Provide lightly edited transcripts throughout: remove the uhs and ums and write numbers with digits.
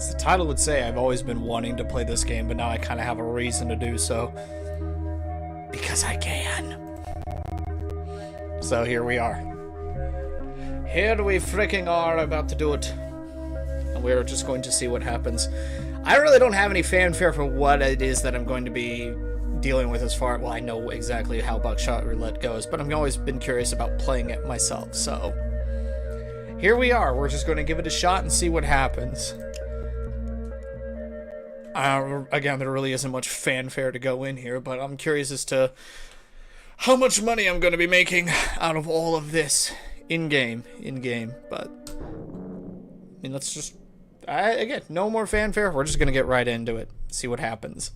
As the title would say, I've always been wanting to play this game, but now I kind of have a reason to do so. Because I can. So here we are. Here we freaking are about to do it. And we're just going to see what happens. I really don't have any fanfare for what it is that I'm going to be dealing with as far... Well, I know exactly how Buckshot Roulette goes, but I've always been curious about playing it myself, so... Here we are. We're just going to give it a shot and see what happens. Again, there really isn't much fanfare to go in here, but I'm curious as to how much money I'm going to be making out of all of this in-game, but... I mean, let's just... again, no more fanfare. We're just going to get right into it. See what happens.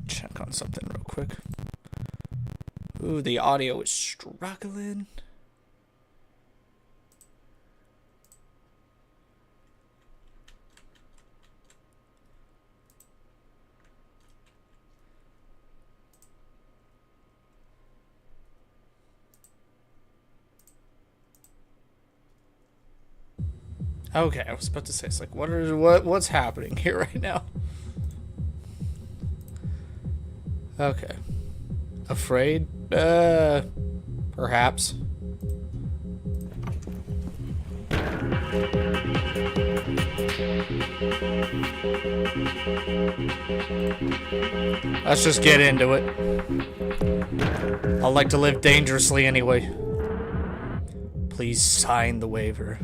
Check on something real quick. Ooh, the audio is struggling. Okay, I was about to say, it's like, what's happening here right now? Okay. Afraid? Perhaps. Let's just get into it. I like to live dangerously anyway. Please sign the waiver.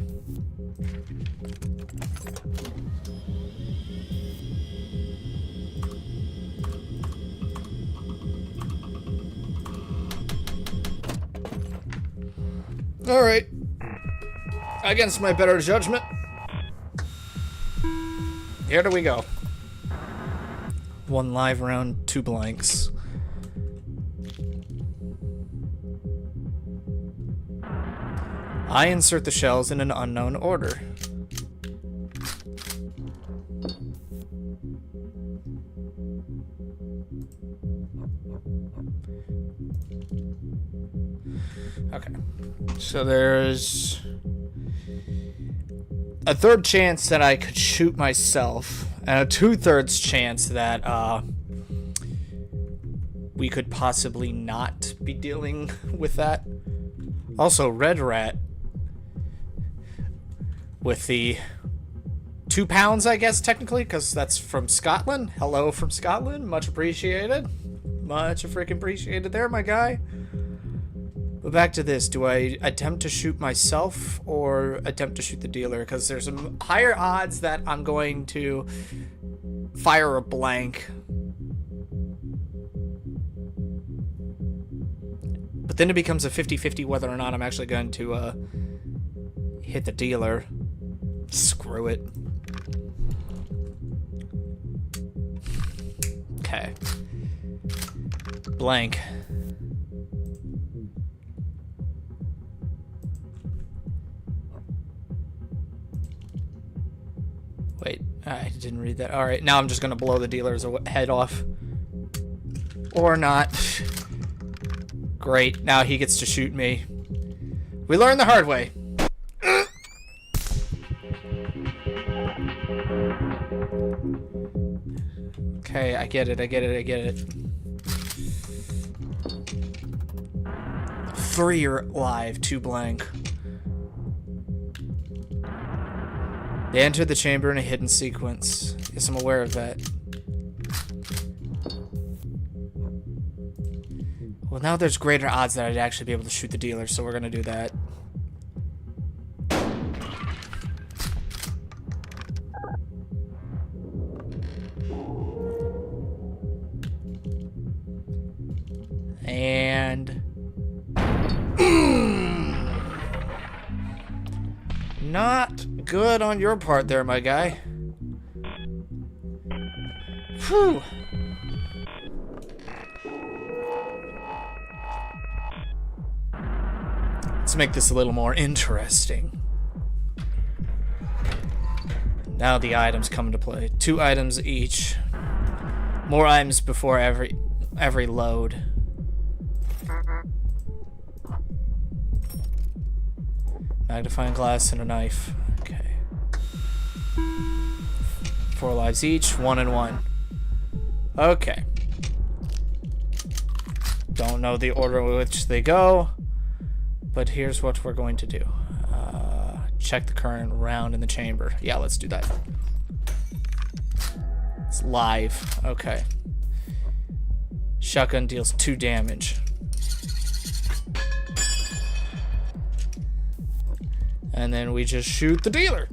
Alright. Against my better judgment. Here do we go. 1 live round, 2 blanks. I insert the shells in an unknown order. Okay, so there's a 1/3 chance that I could shoot myself, and a 2/3 chance that we could possibly not be dealing with that. Also, Red Rat with the 2 pounds, I guess, technically, because that's from Scotland. Hello from Scotland, much appreciated. Much freaking appreciated there, my guy. But back to this, do I attempt to shoot myself or attempt to shoot the dealer? Because there's some higher odds that I'm going to fire a blank. But then it becomes a 50-50 whether or not I'm actually going to hit the dealer. Screw it. Okay. Blank. Wait, I didn't read that. Alright, now I'm just gonna blow the dealer's head off. Or not. Great, now he gets to shoot me. We learned the hard way. Okay, I get it. 3 are live, 2 blank. They entered the chamber in a hidden sequence. Yes, I'm aware of that. Well, now there's greater odds that I'd actually be able to shoot the dealer, so we're gonna do that. And... not good on your part there, my guy. Whew. Let's make this a little more interesting. Now the items come into play. 2 items each. More items before every load. Magnifying glass and a knife. Okay. 4 lives each, 1 and 1. Okay. Don't know the order in which they go, but here's what we're going to do. Check the current round in the chamber. Yeah, let's do that. It's live. Okay. Shotgun deals 2 damage. And then we just shoot the dealer.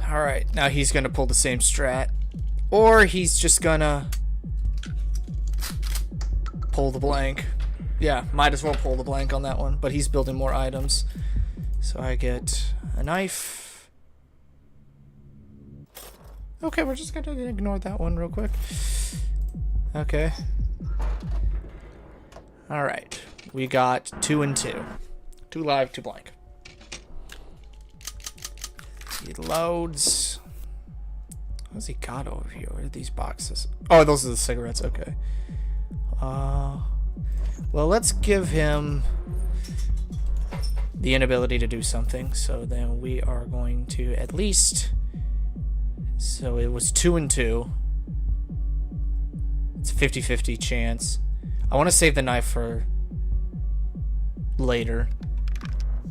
Alright, now he's gonna pull the same strat. Or he's just gonna pull the blank. Yeah, might as well pull the blank on that one. But he's building more items. So I get a knife. Okay, we're just gonna ignore that one real quick. Okay. Alright. We got 2 and 2. 2 live, 2 blank. He loads. What's he got over here? What are these boxes? Oh, those are the cigarettes. Okay. Well, let's give him the inability to do something. So then we are going to at least... So it was 2 and 2. It's a 50-50 chance. I want to save the knife for later.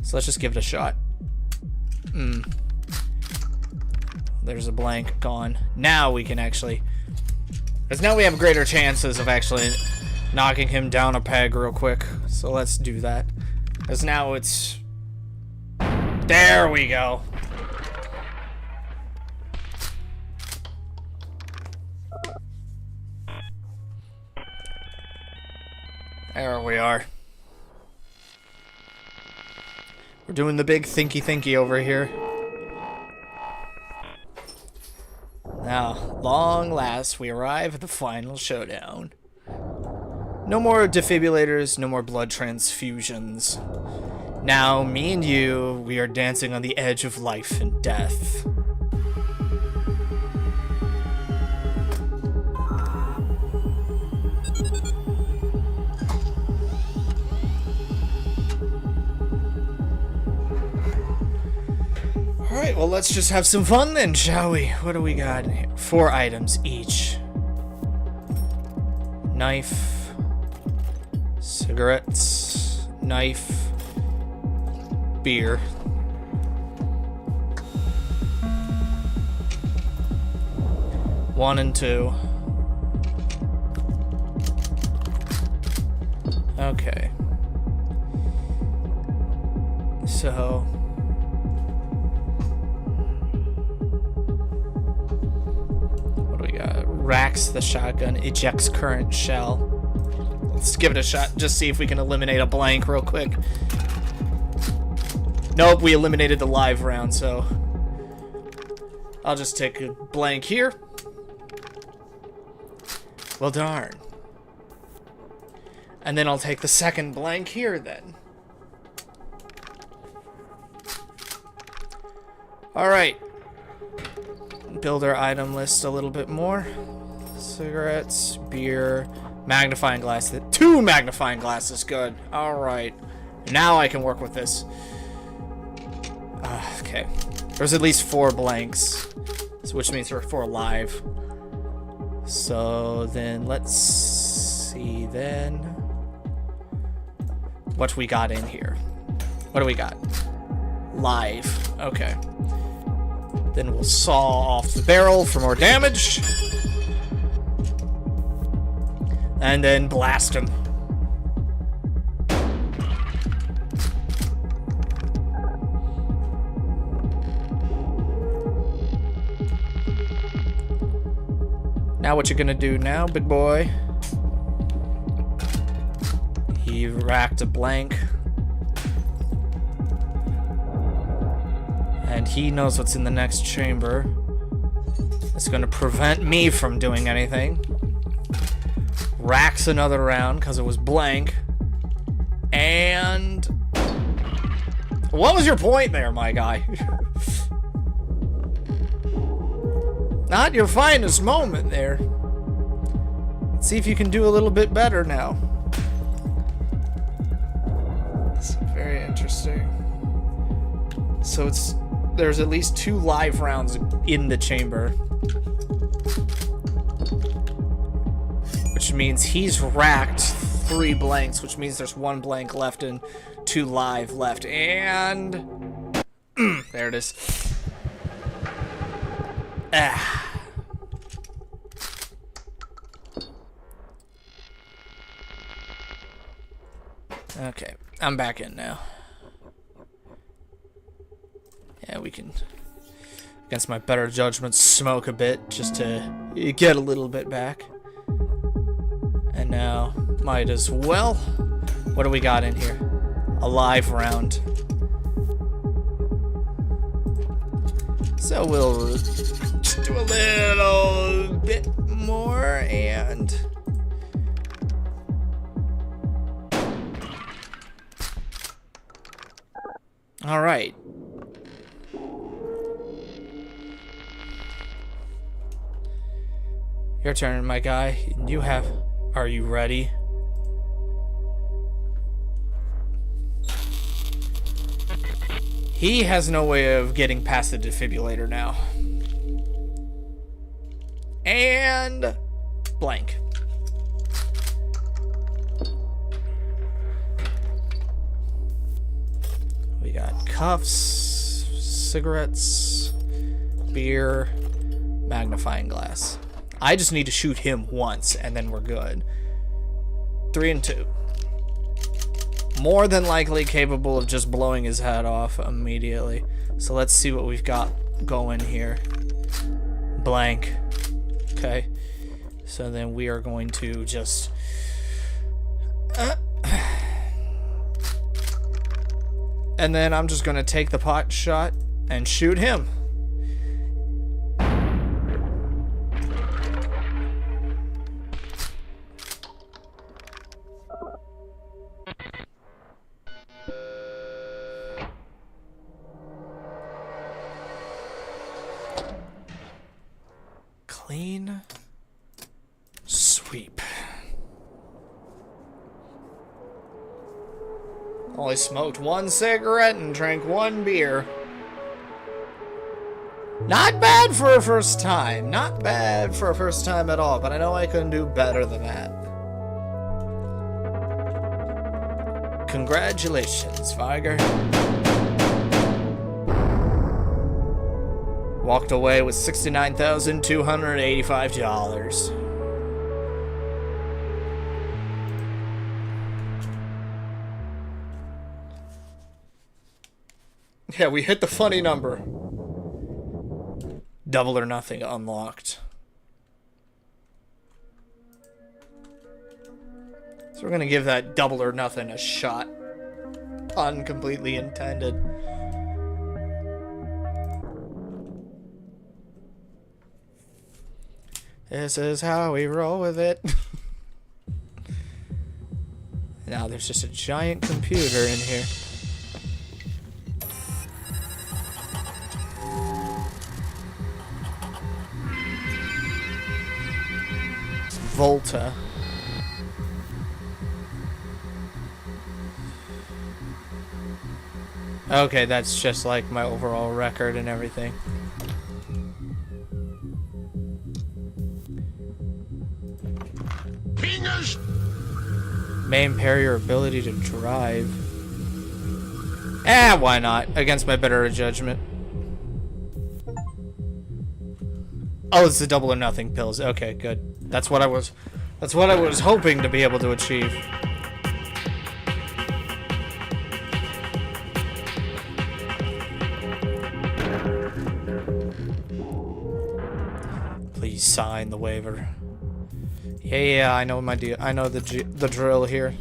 So let's just give it a shot. There's a blank gone. Now we can actually... Because now we have greater chances of actually knocking him down a peg real quick. So let's do that. Because now it's... There we go. There we are. We're doing the big thinky over here. Now, long last, we arrive at the final showdown. No more defibrillators, no more blood transfusions. Now, me and you, we are dancing on the edge of life and death. Alright, well, let's just have some fun then, shall we? What do we got in here? 4 items each. Knife. Cigarettes. Knife. Beer. One and 2. Okay. So... Racks the shotgun, ejects current shell. Let's give it a shot, just see if we can eliminate a blank real quick. Nope, we eliminated the live round, so... I'll just take a blank here. Well, darn. And then I'll take the second blank here, then. Alright. Build our item list a little bit more. Cigarettes, beer, magnifying glass. 2 magnifying glasses, good. Alright. Now I can work with this. Okay. There's at least 4 blanks, which means we're 4 live. So then let's see then what we got in here. What do we got? Live. Okay. Then we'll saw off the barrel for more damage. And then blast him. Now what you gonna do now, big boy? He racked a blank. And he knows what's in the next chamber. It's gonna prevent me from doing anything. Racks another round because it was blank. And... What was your point there, my guy? Not your finest moment there. Let's see if you can do a little bit better now. This is very interesting. So there's at least 2 live rounds in the chamber. Which means he's racked 3 blanks, which means there's 1 blank left and 2 live left. And there it is. Ah. Okay, I'm back in now. Yeah, we can, against my better judgment, smoke a bit just to get a little bit back. And now, might as well. What do we got in here? A live round. So we'll just do a little bit more and... All right. Your turn, my guy. You have... Are you ready? He has no way of getting past the defibrillator now. And... blank. We got cuffs, cigarettes, beer, magnifying glass. I just need to shoot him once, and then we're good. 3 and 2. More than likely capable of just blowing his head off immediately. So let's see what we've got going here. Blank. Okay. So then we are going to just... and then I'm just going to take the pot shot and shoot him. Clean sweep. Only smoked 1 cigarette and drank 1 beer. Not bad for a first time. Not bad for a first time at all, but I know I can do better than that. Congratulations, Viger. Walked away with $69,285. Yeah, we hit the funny number. Double or nothing unlocked. So we're gonna give that double or nothing a shot. Pun completely intended. This is how we roll with it. Now there's just a giant computer in here. Volta. Okay, that's just like my overall record and everything. Fingers. May impair your ability to drive. Why not? Against my better judgment. Oh, it's the double or nothing pills. Okay, good. That's what I was hoping to be able to achieve. Please sign the waiver. Yeah, I know my deal. I know the drill here.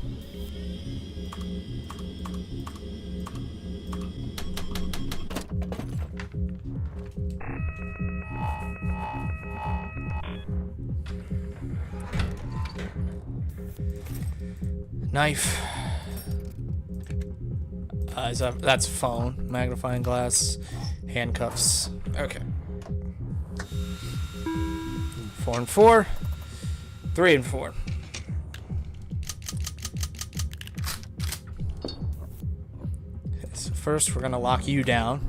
Knife. That's phone. Magnifying glass. Handcuffs. Okay. 4 and 4. 3 and 4. Okay, so first we're gonna lock you down.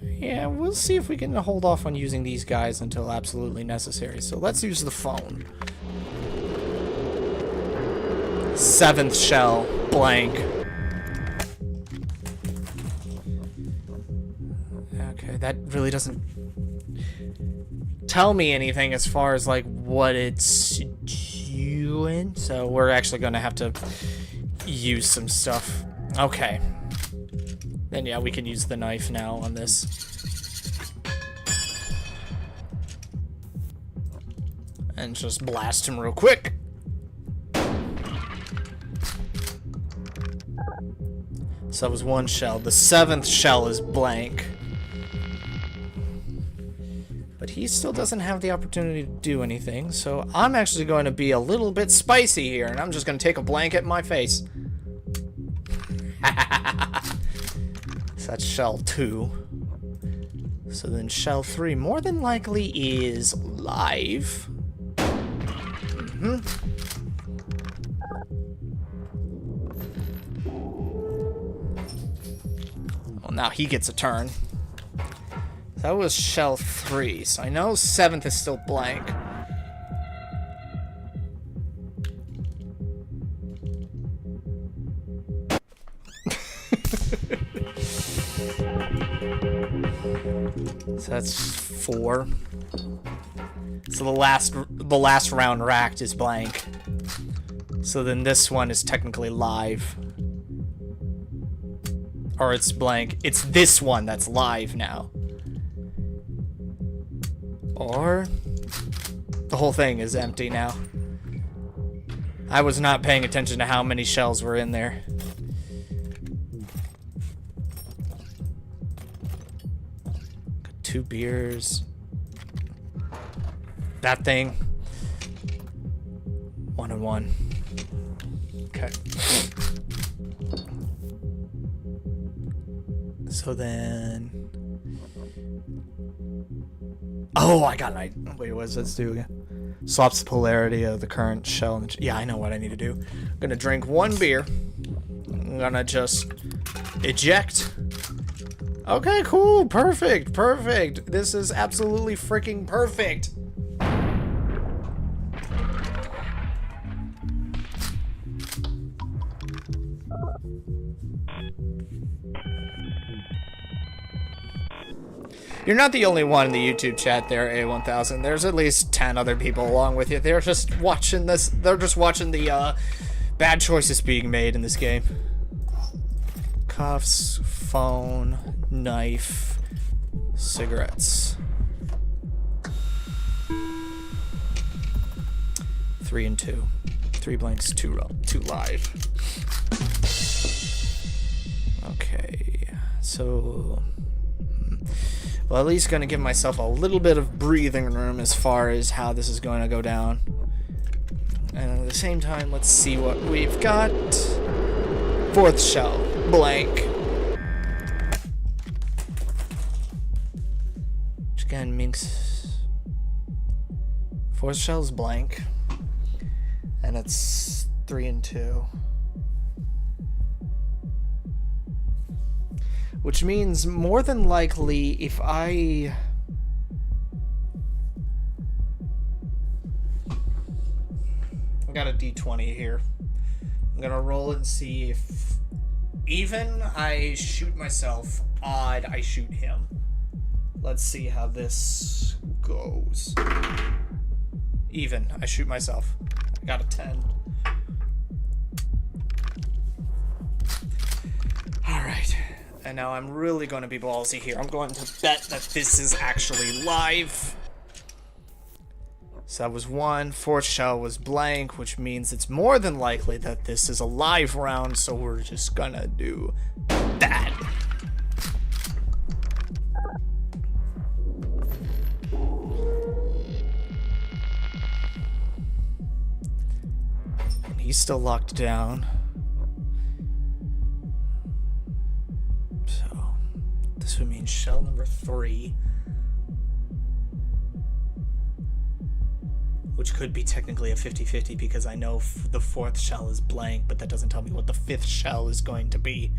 Yeah, we'll see if we can hold off on using these guys until absolutely necessary. So let's use the phone. 7th shell, blank. Okay, that really doesn't tell me anything as far as like what it's doing. So we're actually gonna have to use some stuff. Okay. Then yeah, we can use the knife now on this. And just blast him real quick. So that was 1 shell. The 7th shell is blank. But he still doesn't have the opportunity to do anything, so I'm actually going to be a little bit spicy here, and I'm just going to take a blanket in my face. So that's shell 2. So then shell 3 more than likely is live. Well, now he gets a turn. That was shell 3, so I know 7th is still blank. So that's 4. So the last round racked is blank. So then this one is technically live. Or it's blank. It's this one that's live now. Or the whole thing is empty now. I was not paying attention to how many shells were in there. Got 2 beers. That thing. 1 and 1. Okay. So then... Oh, I got an idea. Wait, what does this do again? Swaps the polarity of the current shell. And yeah, I know what I need to do. I'm gonna drink 1 beer. I'm gonna just eject. Okay, cool. Perfect. Perfect. This is absolutely freaking perfect. You're not the only one in the YouTube chat there, A1000. There's at least 10 other people along with you. They're just watching this. They're just watching the bad choices being made in this game. Cuffs, phone, knife, cigarettes. 3 and 2. 3 blanks, 2 live. Okay, so... Well, at least gonna give myself a little bit of breathing room as far as how this is going to go down. And at the same time, let's see what we've got. 4th shell, blank. Which again means 4th shell is blank. And it's 3 and 2. Which means more than likely if I got a D20 here. I'm gonna roll it and see if even I shoot myself, odd I shoot him. Let's see how this goes. Even, I shoot myself. I got a 10. Alright. And now I'm really going to be ballsy here. I'm going to bet that this is actually live. So that was 1. 4th shell was blank, which means it's more than likely that this is a live round, so we're just gonna do that. And he's still locked down. This would mean shell number 3 which could be technically a 50-50 because I know the 4th shell is blank, but that doesn't tell me what the 5th shell is going to be.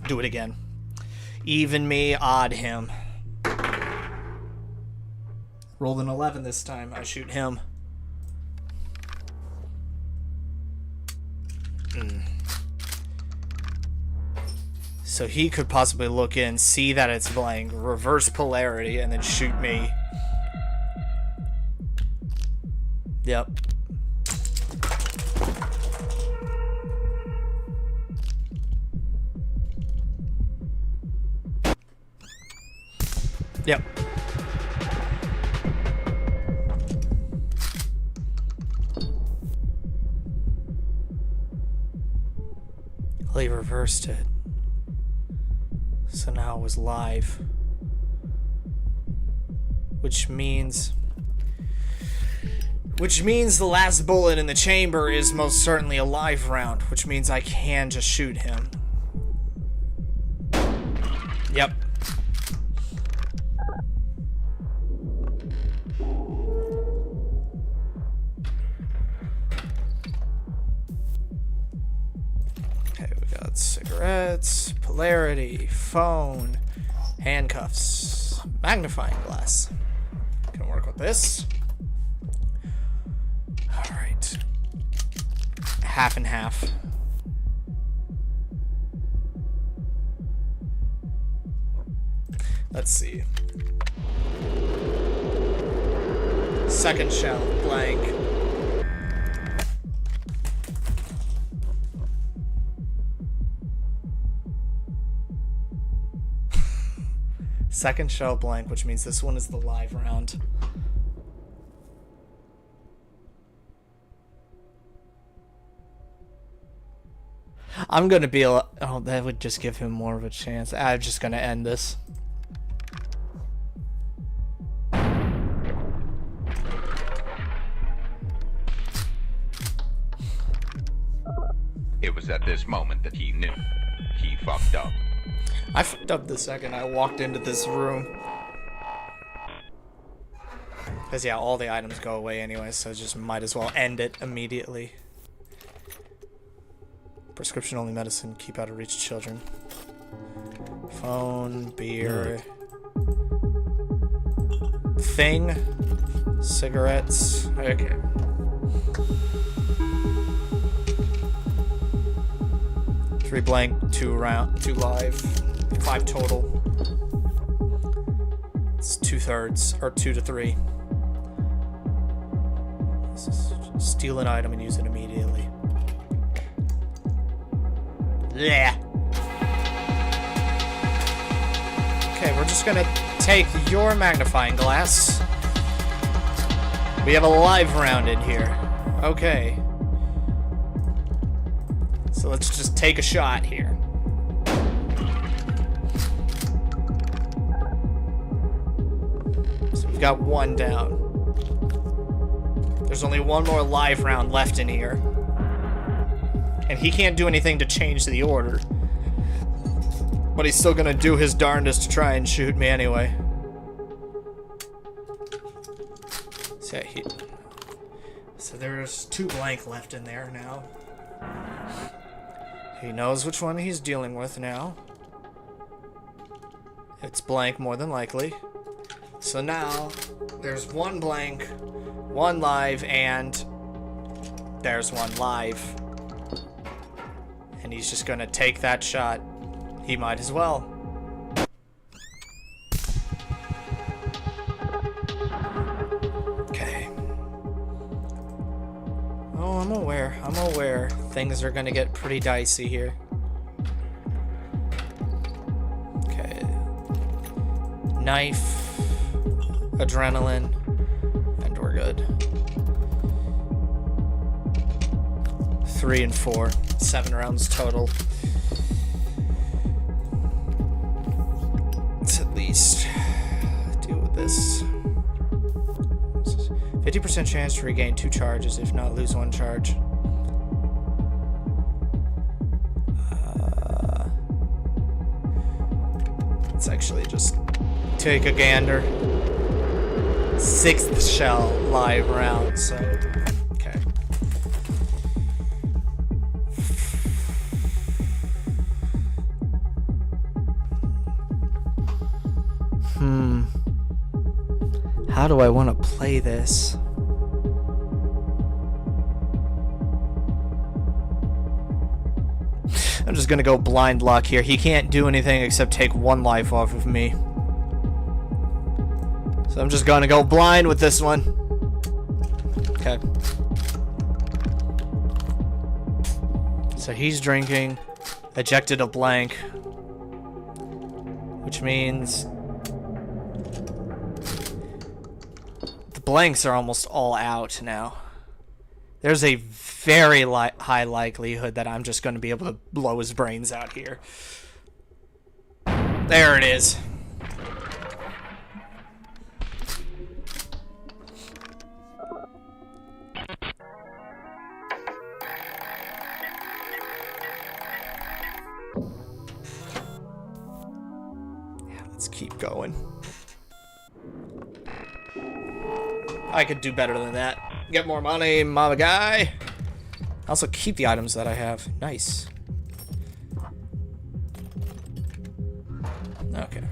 Do it again. Even me, odd him. Rolled an 11 this time. I shoot him. So he could possibly look in, see that it's blank, reverse polarity, and then shoot me. Yep. Yep. Well, he reversed it. So now it was live. Which means the last bullet in the chamber is most certainly a live round, which means I can just shoot him. Yep. Okay, we got cigarettes, polarity, phone, handcuffs, magnifying glass. Can work with this. All right. Half and half. Let's see. Second shell, blank. Second shell blank, which means this one is the live round. I'm gonna be oh, that would just give him more of a chance. I'm just gonna end this. It was at this moment that he knew. He fucked up. I fucked up the second I walked into this room. Because, yeah, all the items go away anyway, so just might as well end it immediately. Prescription-only medicine, keep out of reach of children. Phone, beer. Thing. Cigarettes. Okay. Three blank, two live, 5 total. It's 2/3, or 2 to 3. This is steal an item and use it immediately. Yeah. Okay, we're just gonna take your magnifying glass. We have a live round in here. Okay. So let's just take a shot here. So we've got one down. There's only one more live round left in here. And he can't do anything to change the order. But he's still gonna do his darndest to try and shoot me anyway. So there's 2 blank left in there now. He knows which one he's dealing with now. It's blank more than likely. So now there's 1 blank, 1 live, and there's 1 live. And he's just gonna take that shot. He might as well. Okay. Oh, I'm aware. Things are gonna get pretty dicey here. Okay. Knife, adrenaline, and we're good. 3 and 4. 7 rounds total. Let's at least deal with this. 50% chance to regain 2 charges, if not lose 1 charge. Let's actually just take a gander. 6th shell live round, so okay. How do I want to play this? I'm just gonna go blind luck here. He can't do anything except take 1 life off of me. So I'm just gonna go blind with this one. Okay. So he's drinking, ejected a blank, which means the blanks are almost all out now. There's a very high likelihood that I'm just going to be able to blow his brains out here. There it is. Yeah, let's keep going. I could do better than that. Get more money, mama guy. Also keep the items that I have. Nice. Okay.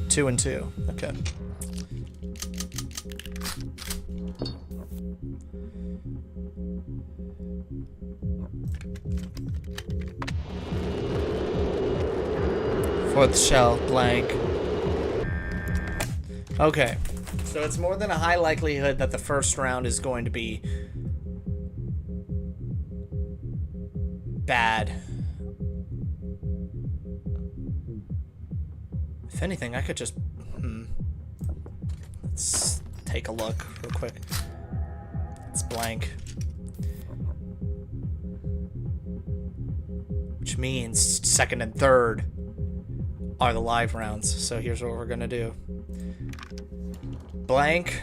2 and 2. Okay. Fourth shell, blank. Okay. So it's more than a high likelihood that the first round is going to be bad. If anything, I could just... Let's take a look real quick. It's blank. Which means second and third are the live rounds. So here's what we're gonna do. Blank.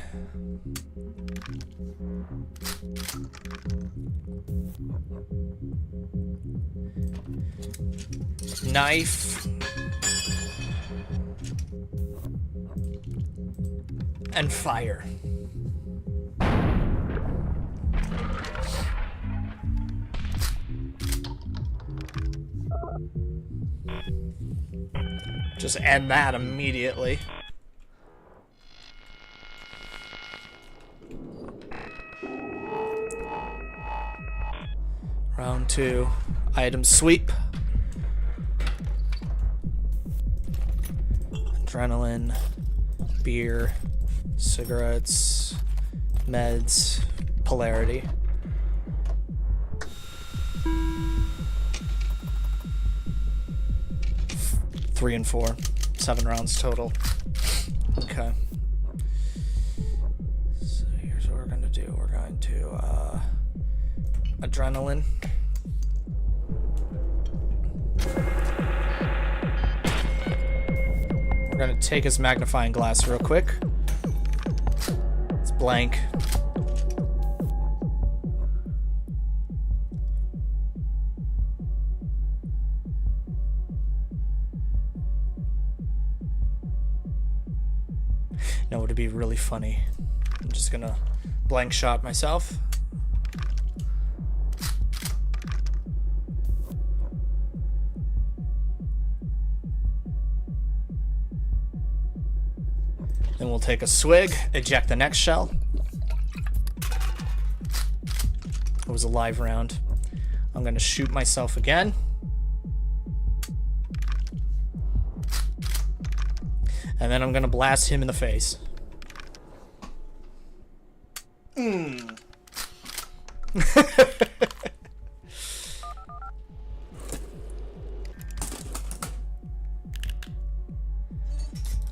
Knife. And fire. Just end that immediately. Round 2. Item sweep. Adrenaline. Beer. Cigarettes. Meds. Polarity. Three and 4. 7 rounds total. Okay. So here's what we're going to do. We're going to adrenaline. We're going to take his magnifying glass real quick. It's blank. No, it'd be really funny. I'm just gonna blank shot myself. Then we'll take a swig, eject the next shell. It was a live round. I'm gonna shoot myself again. And then I'm gonna blast him in the face.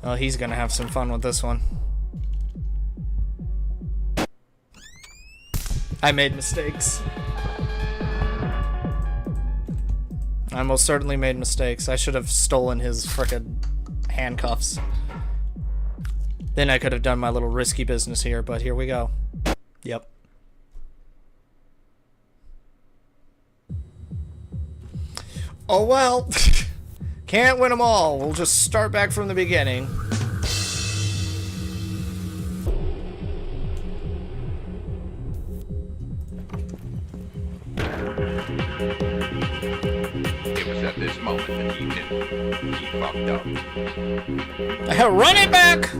Well, he's gonna have some fun with this one. I made mistakes. I most certainly made mistakes. I should have stolen his frickin' handcuffs. Then I could have done my little risky business here, but here we go. Yep. Oh well. Can't win them all. We'll just start back from the beginning. It was at this moment that he knew he fucked up. Run it back!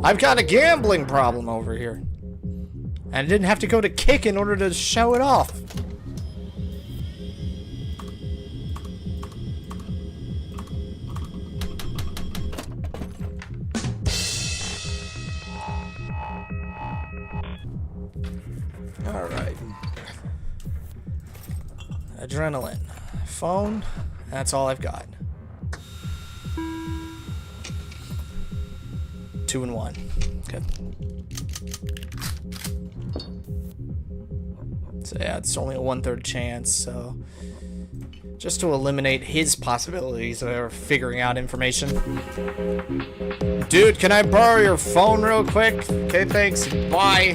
I've got a gambling problem over here. And I didn't have to go to kick in order to show it off. Alright. Adrenaline. Phone. That's all I've got. 2 and 1. Okay. So yeah, it's only a 1/3 chance, so just to eliminate his possibilities of figuring out information. Dude, can I borrow your phone real quick? Okay, thanks. Bye.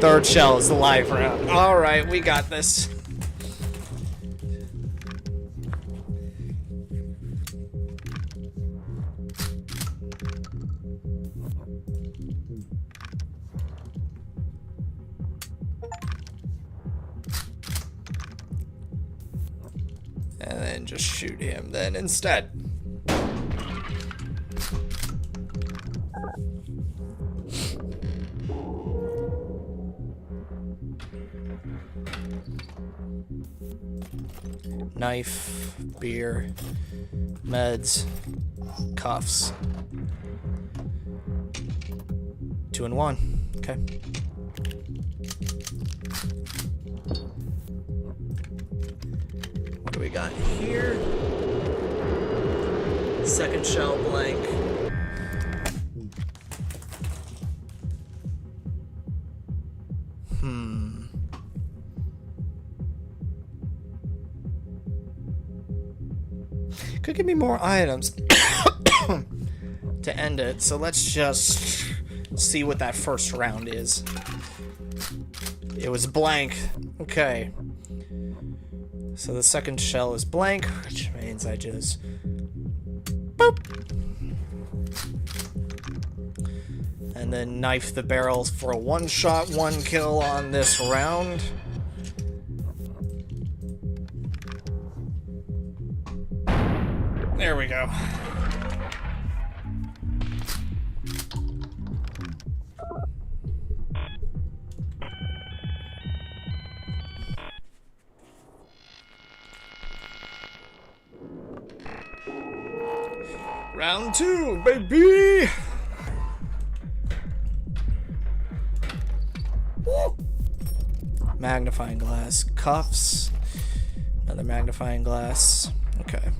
3rd shell is the live round. Alright, we got this. And then just shoot him then instead. Knife, beer, meds, cuffs. 2 and 1. Okay. What do we got here? 2nd shell blank. Could give me more items to end it, so let's just see what that first round is. It was blank. Okay. So the 2nd shell is blank, which means I just boop. And then knife the barrels for a 1-shot, 1 kill on this round. There we go. Round 2, baby! Woo. Magnifying glass. Cuffs. Another magnifying glass. Okay.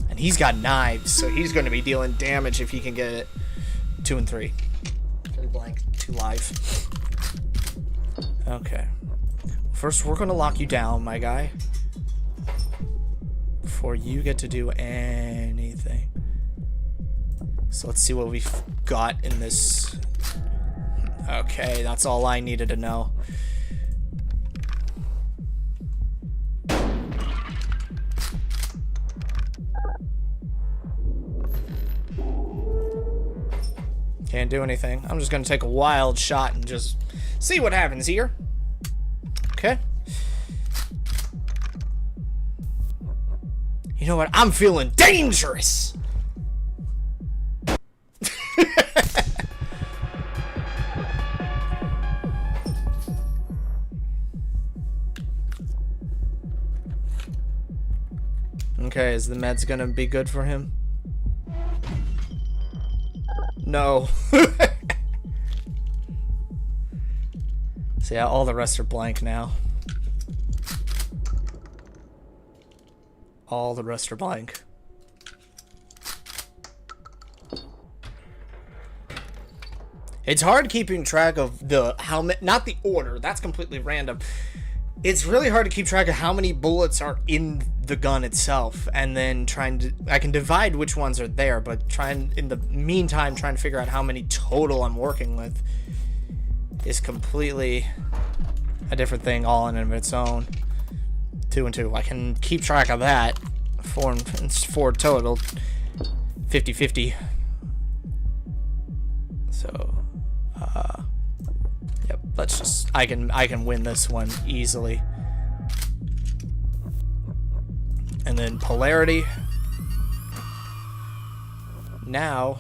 And he's got knives, so he's going to be dealing damage if he can get it. 2 and 3. 3 blank, 2 live. Okay. First, we're going to lock you down, my guy. Before you get to do anything. So let's see what we've got in this. Okay, that's all I needed to know. Can't do anything. I'm just gonna take a wild shot and just see what happens here. Okay. You know what? I'm feeling dangerous. Okay, is the meds gonna be good for him? No. So yeah, all the rest are blank now. All the rest are blank. It's hard keeping track of the how many, not the order, that's completely random. It's really hard to keep track of how many bullets are in the gun itself, and then I can divide which ones are there, but in the meantime, trying to figure out how many total I'm working with is completely a different thing all in and of its own. 2 and 2. I can keep track of that. 4 and 4 total. 50-50. So, yep. Let's just. I can win this one easily. And then polarity. Now,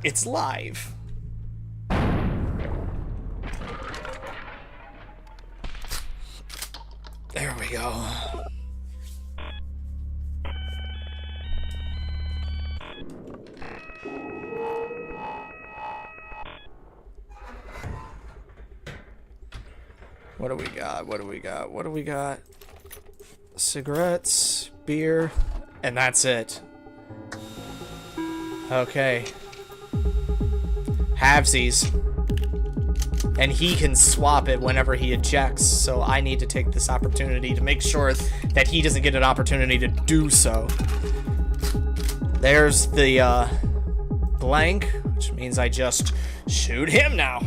it's live. There we go. What do we got? What do we got? What do we got? Cigarettes, beer, and that's it. Okay. Halvesies. And he can swap it whenever he ejects, so I need to take this opportunity to make sure that he doesn't get an opportunity to do so. There's the blank, which means I just shoot him now.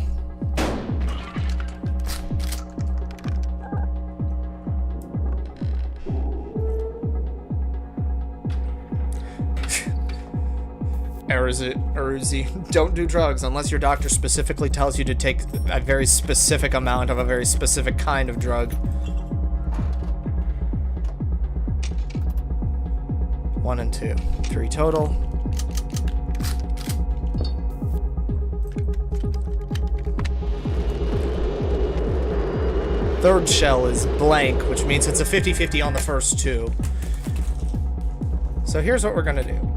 Erzy, don't do drugs unless your doctor specifically tells you to take a very specific amount of a very specific kind of drug. 1 and 2. 3 total. Third shell is blank, which means it's a 50-50 on the first 2. So here's what we're gonna do.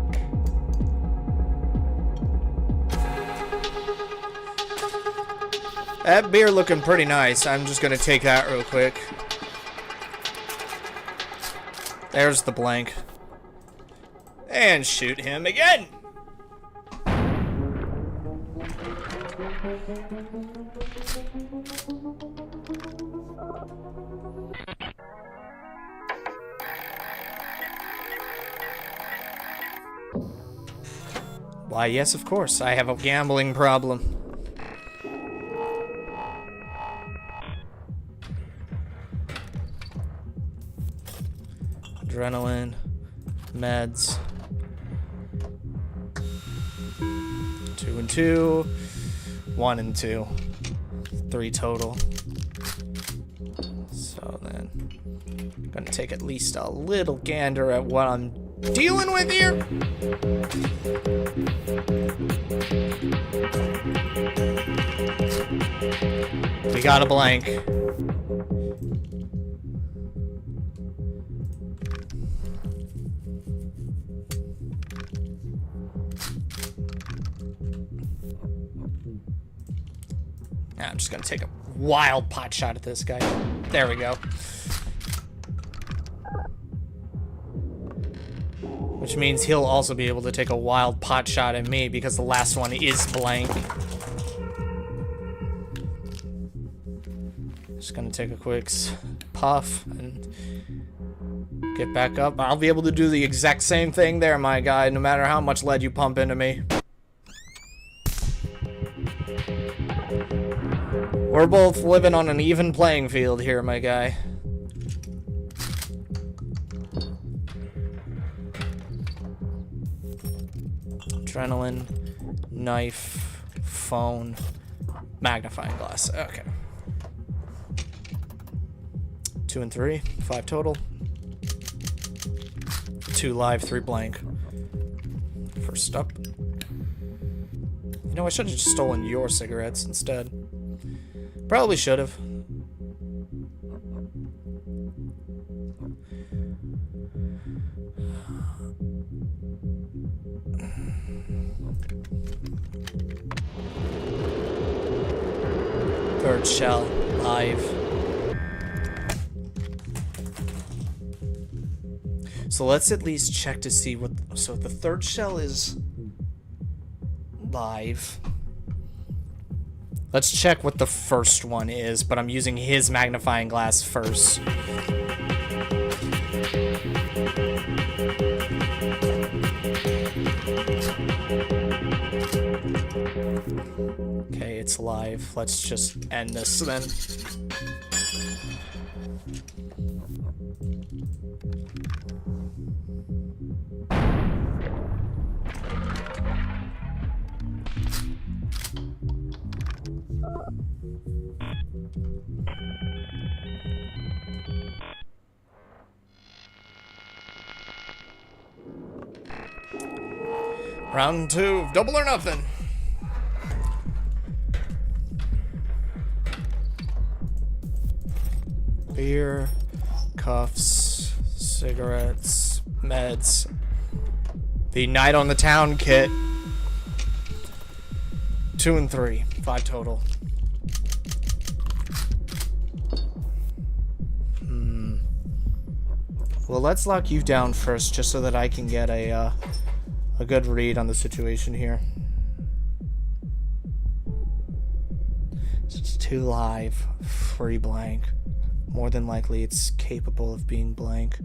That beer looking pretty nice. I'm just gonna take that real quick. There's the blank. And shoot him again! Why, yes, of course. I have a gambling problem. Adrenaline, meds. 2 and 2, 1 and 2, 3 total. So then, I'm gonna take at least a little gander at what I'm dealing with here. We got a blank. I'm just gonna take a wild pot shot at this guy. There we go. Which means he'll also be able to take a wild pot shot at me because the last one is blank. Just gonna take a quick puff and get back up. I'll be able to do the exact same thing there, my guy, no matter how much lead you pump into me. We're both living on an even playing field here, my guy. Adrenaline, knife, phone, magnifying glass. Okay. 2 and 3, 5 total. 2 live, 3 blank. First up. You know, I should have just stolen your cigarettes instead. Probably should have. Third shell, live. So let's at least check to see what... So the third shell is live. Let's check what the first one is, but I'm using his magnifying glass first. Okay, it's alive. Let's just end this then. Round 2, double or nothing. Beer, cuffs, cigarettes, meds. The night on the town kit. 2 and 3, 5 total. Well, let's lock you down first, just so that I can get a good read on the situation here. So it's 2 live, 3 blank. More than likely, it's capable of being blank.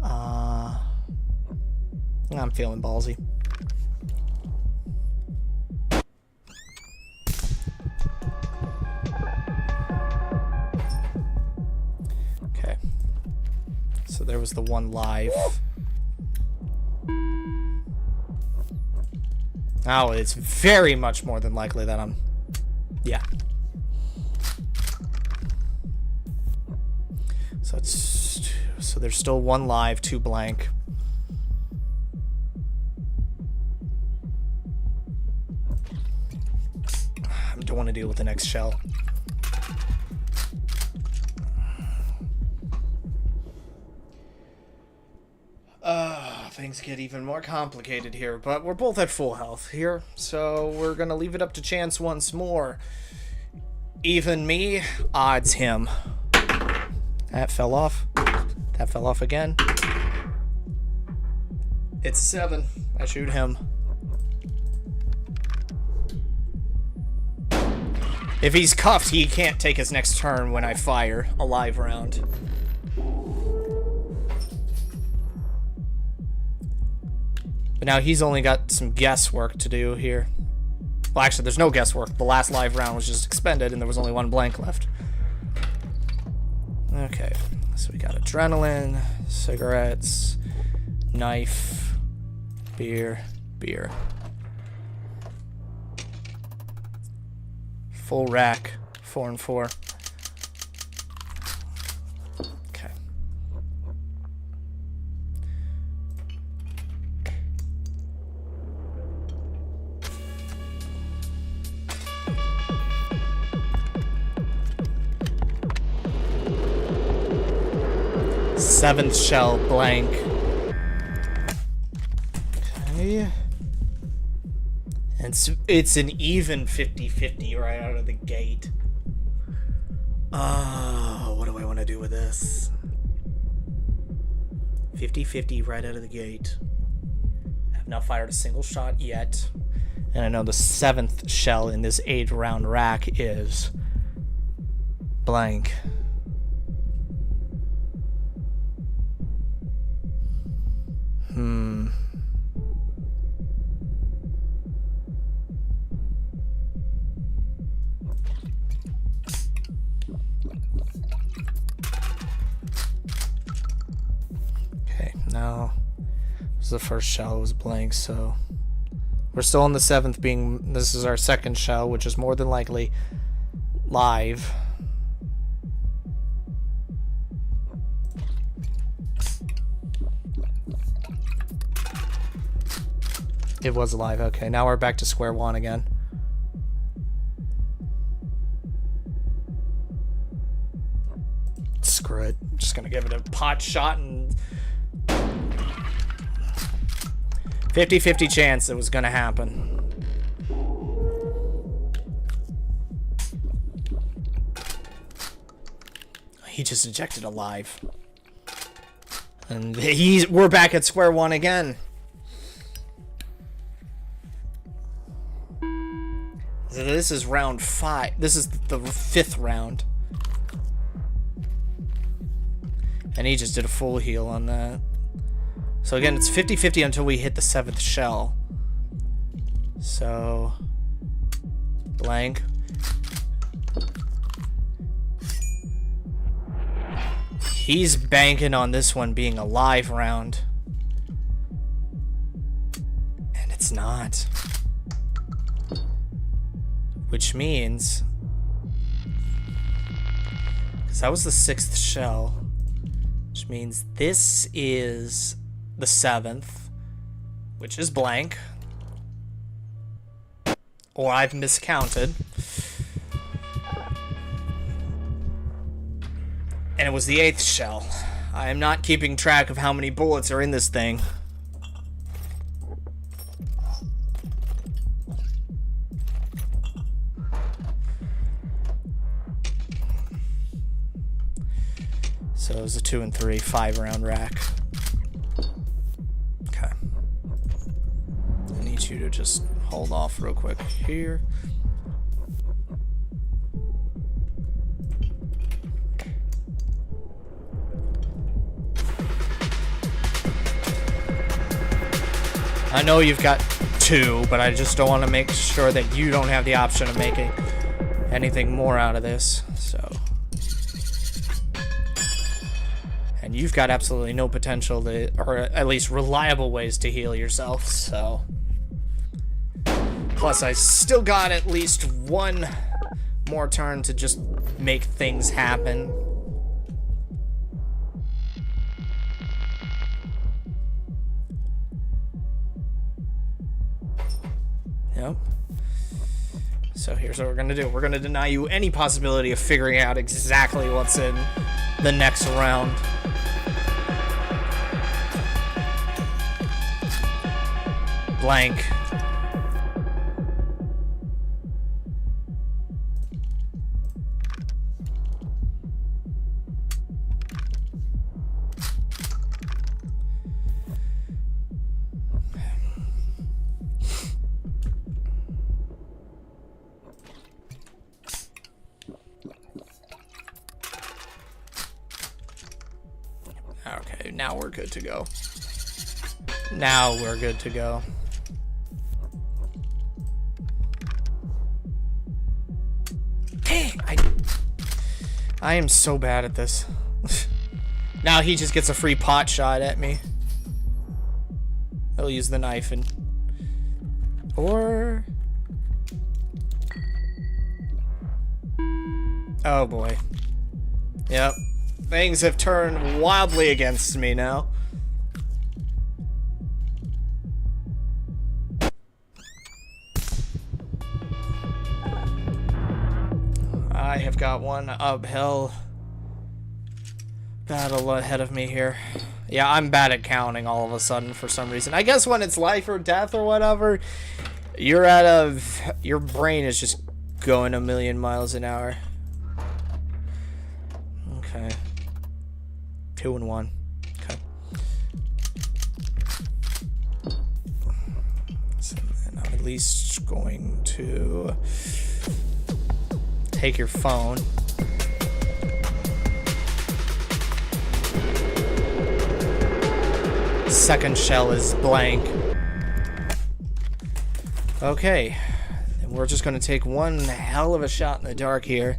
I'm feeling ballsy. Okay. So there was the 1 live. Oh, it's very much more than likely that I'm... Yeah. So it's... So there's still 1 live, 2 blank. I don't want to deal with the next shell. Things get even more complicated here, but we're both at full health here, so we're gonna leave it up to chance once more. Even me, odds him. That fell off. That fell off again. It's 7. I shoot him. If he's cuffed, he can't take his next turn when I fire a live round. But now he's only got some guesswork to do here. Well, actually, there's no guesswork. The last live round was just expended, and there was only 1 blank left. Okay, so we got adrenaline, cigarettes, knife, beer. Full rack, 4 and 4. Okay. Seventh shell, blank. Okay. And it's an even 50-50 right out of the gate. What do I want to do with this? 50-50 right out of the gate. I have not fired a single shot yet. And I know the 7th shell in this 8-round rack is blank. Okay, now this is the first shell, it was blank, so we're still on the 7th being, this is our 2nd shell, which is more than likely live. It was alive. Okay, now we're back to square one again. Screw it. Just gonna give it a pot shot and 50-50 chance it was gonna happen. He just ejected alive. And we're back at square one again. So this is round 5. This is the 5th round. And he just did a full heal on that. So again, it's 50-50 until we hit the 7th shell. So Blank. He's banking on this one being a live round. And it's not. Which means... because that was the 6th shell. Which means this is the 7th. Which is blank. Or I've miscounted. And it was the 8th shell. I am not keeping track of how many bullets are in this thing. So it was a 2 and 3, 5-round rack. Okay. I need you to just hold off real quick here. I know you've got 2, but I just don't want to make sure that you don't have the option of making anything more out of this. So, and you've got absolutely no potential to, or at least reliable ways to heal yourself. So, plus I still got at least 1 more turn to just make things happen. Yep. So here's what we're gonna do. We're gonna deny you any possibility of figuring out exactly what's in the next round. Blank. Okay, now we're good to go. Now we're good to go. Dang, I am so bad at this. Now he just gets a free pot shot at me. He'll use the knife and... or... oh boy. Yep. Things have turned wildly against me now. I have got one uphill battle ahead of me here. Yeah, I'm bad at counting all of a sudden for some reason. I guess when it's life or death or whatever, you're at a... your brain is just going a million miles an hour. Okay. 2 and 1. Okay. So then I'm at least going to take your phone. Second shell is blank. Okay. And we're just going to take one hell of a shot in the dark here.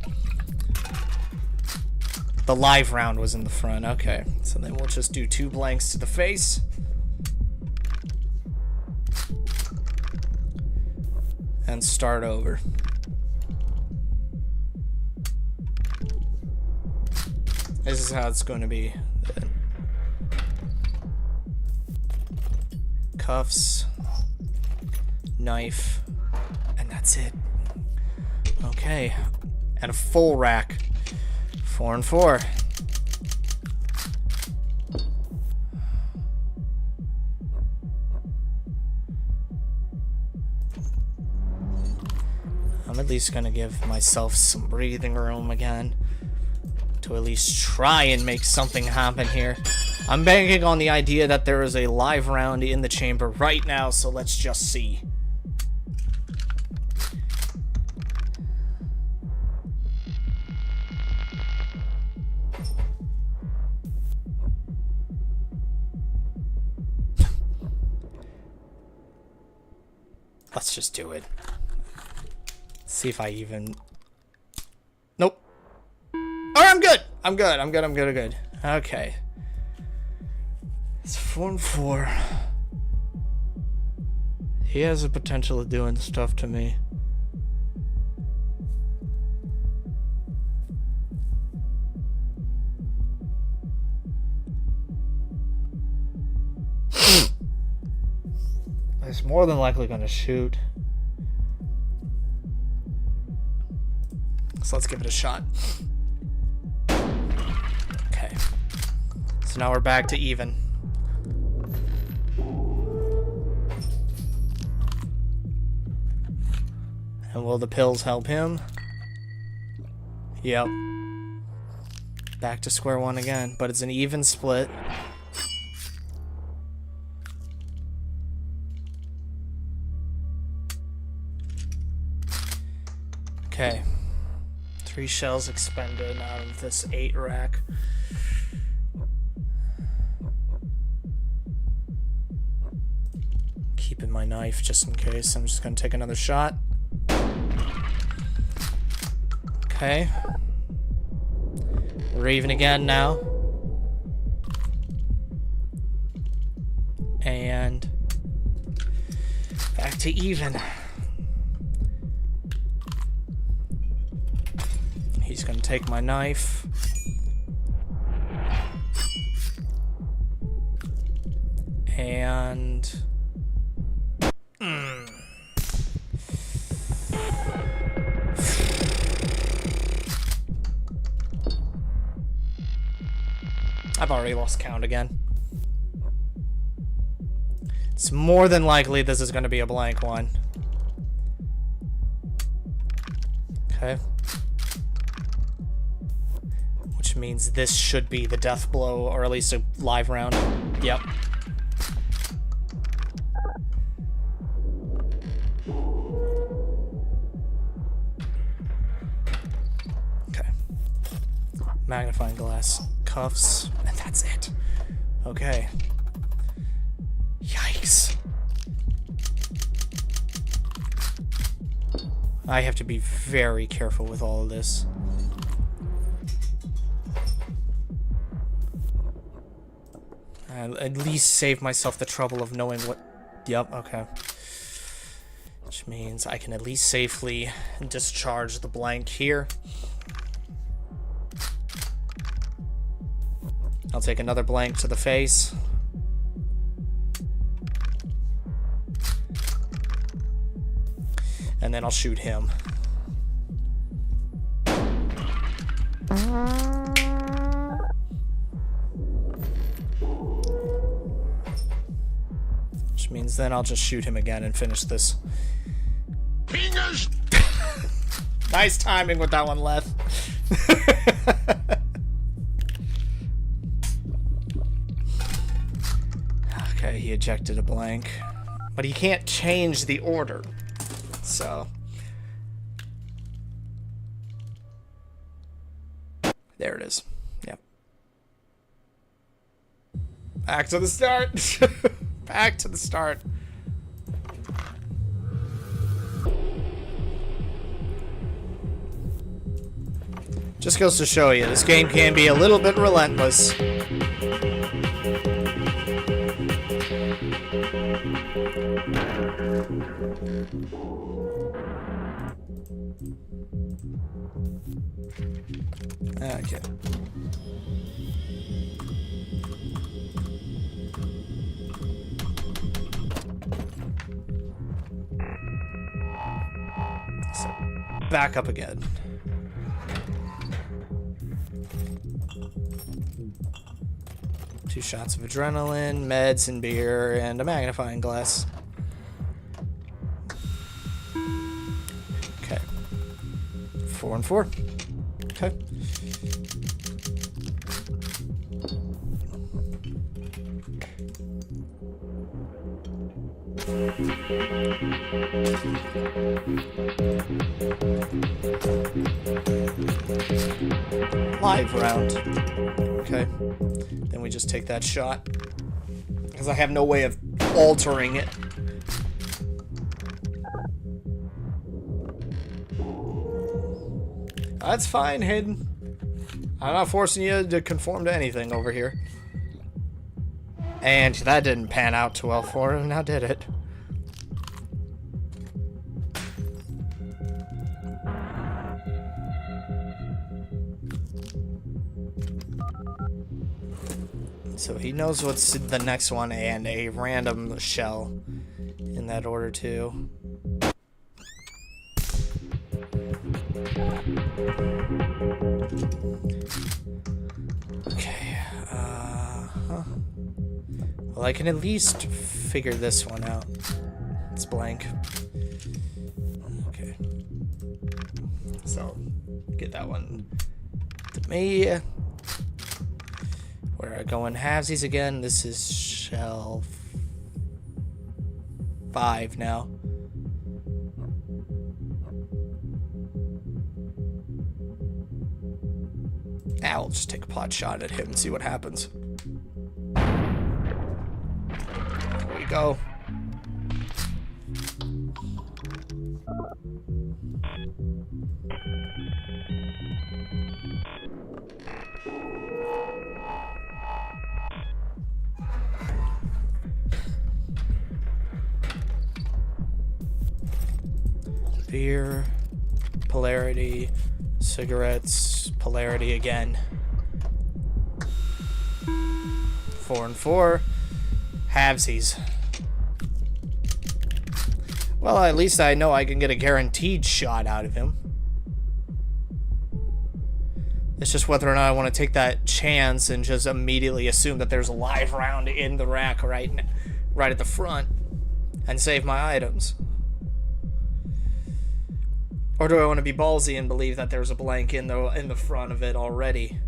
The live round was in the front. Okay. So then we'll just do 2 blanks to the face. And start over. This is how it's going to be. Cuffs, knife, and that's it. Okay. And a full rack. 4 and 4. I'm at least gonna give myself some breathing room again to at least try and make something happen here. I'm banking on the idea that there is a live round in the chamber right now, so let's just see. Let's just do it. See if I even... Nope. Oh, I'm good. I'm good. Okay. It's 4-4. He has the potential of doing stuff to me. He's more than likely going to shoot. So let's give it a shot. Okay. So now we're back to even. And will the pills help him? Yep. Back to square one again, but it's an even split. Okay. 3 shells expended out of this 8 rack. Keeping my knife just in case. I'm just gonna take another shot. Okay. We're even again now. And back to even. He's gonna take my knife. And... I've already lost count again. It's more than likely this is going to be a blank one. Okay. Which means this should be the death blow, or at least a live round. Yep. Okay. Magnifying glass. Cuffs, and that's it. Okay. Yikes. I have to be very careful with all of this. I'll at least save myself the trouble of knowing what... Yep, okay. Which means I can at least safely discharge the blank here. I'll take another blank to the face. And then I'll shoot him. Which means then I'll just shoot him again and finish this. Fingers! Nice timing with that one, Leth. Okay, he ejected a blank. But he can't change the order. So. There it is. Yep. Back to the start. Back to the start. Just goes to show you, this game can be a little bit relentless. Okay. So, back up again. Two shots of adrenaline, meds and beer, and a magnifying glass. Okay. 4 and 4. Okay. Live round. Okay. Then we just take that shot. Because I have no way of altering it. That's fine, Hayden. I'm not forcing you to conform to anything over here. And that didn't pan out too well for him, now did it? So he knows what's the next one, and a random shell in that order too. Okay, well, I can at least figure this one out. It's blank. Okay. So, get that one to me. Where I go in halvesies again. This is shell 5 now. I'll just take a pot shot at him and see what happens. There we go. Beer, polarity, cigarettes, polarity again. 4 and 4. Halvesies. Well, at least I know I can get a guaranteed shot out of him. It's just whether or not I want to take that chance and just immediately assume that there's a live round in the rack right at the front and save my items. Or do I want to be ballsy and believe that there's a blank in the front of it already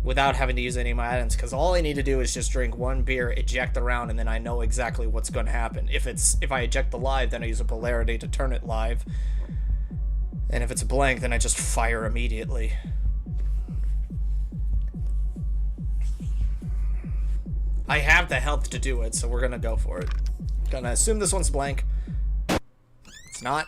without having to use any of my items? Because all I need to do is just drink one beer, eject the round, and then I know exactly what's going to happen. If I eject the live, then I use a polarity to turn it live. And if it's a blank, then I just fire immediately. I have the health to do it, so we're going to go for it. Gonna assume this one's blank. It's not.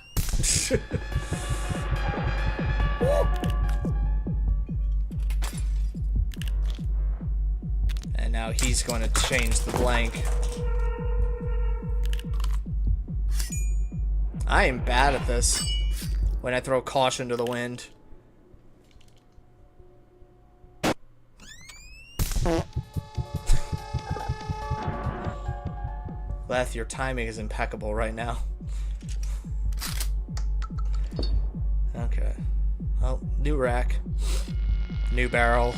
And now he's going to change the blank. I am bad at this when I throw caution to the wind. Leth, your timing is impeccable right now. Okay. Well, new rack. New barrel.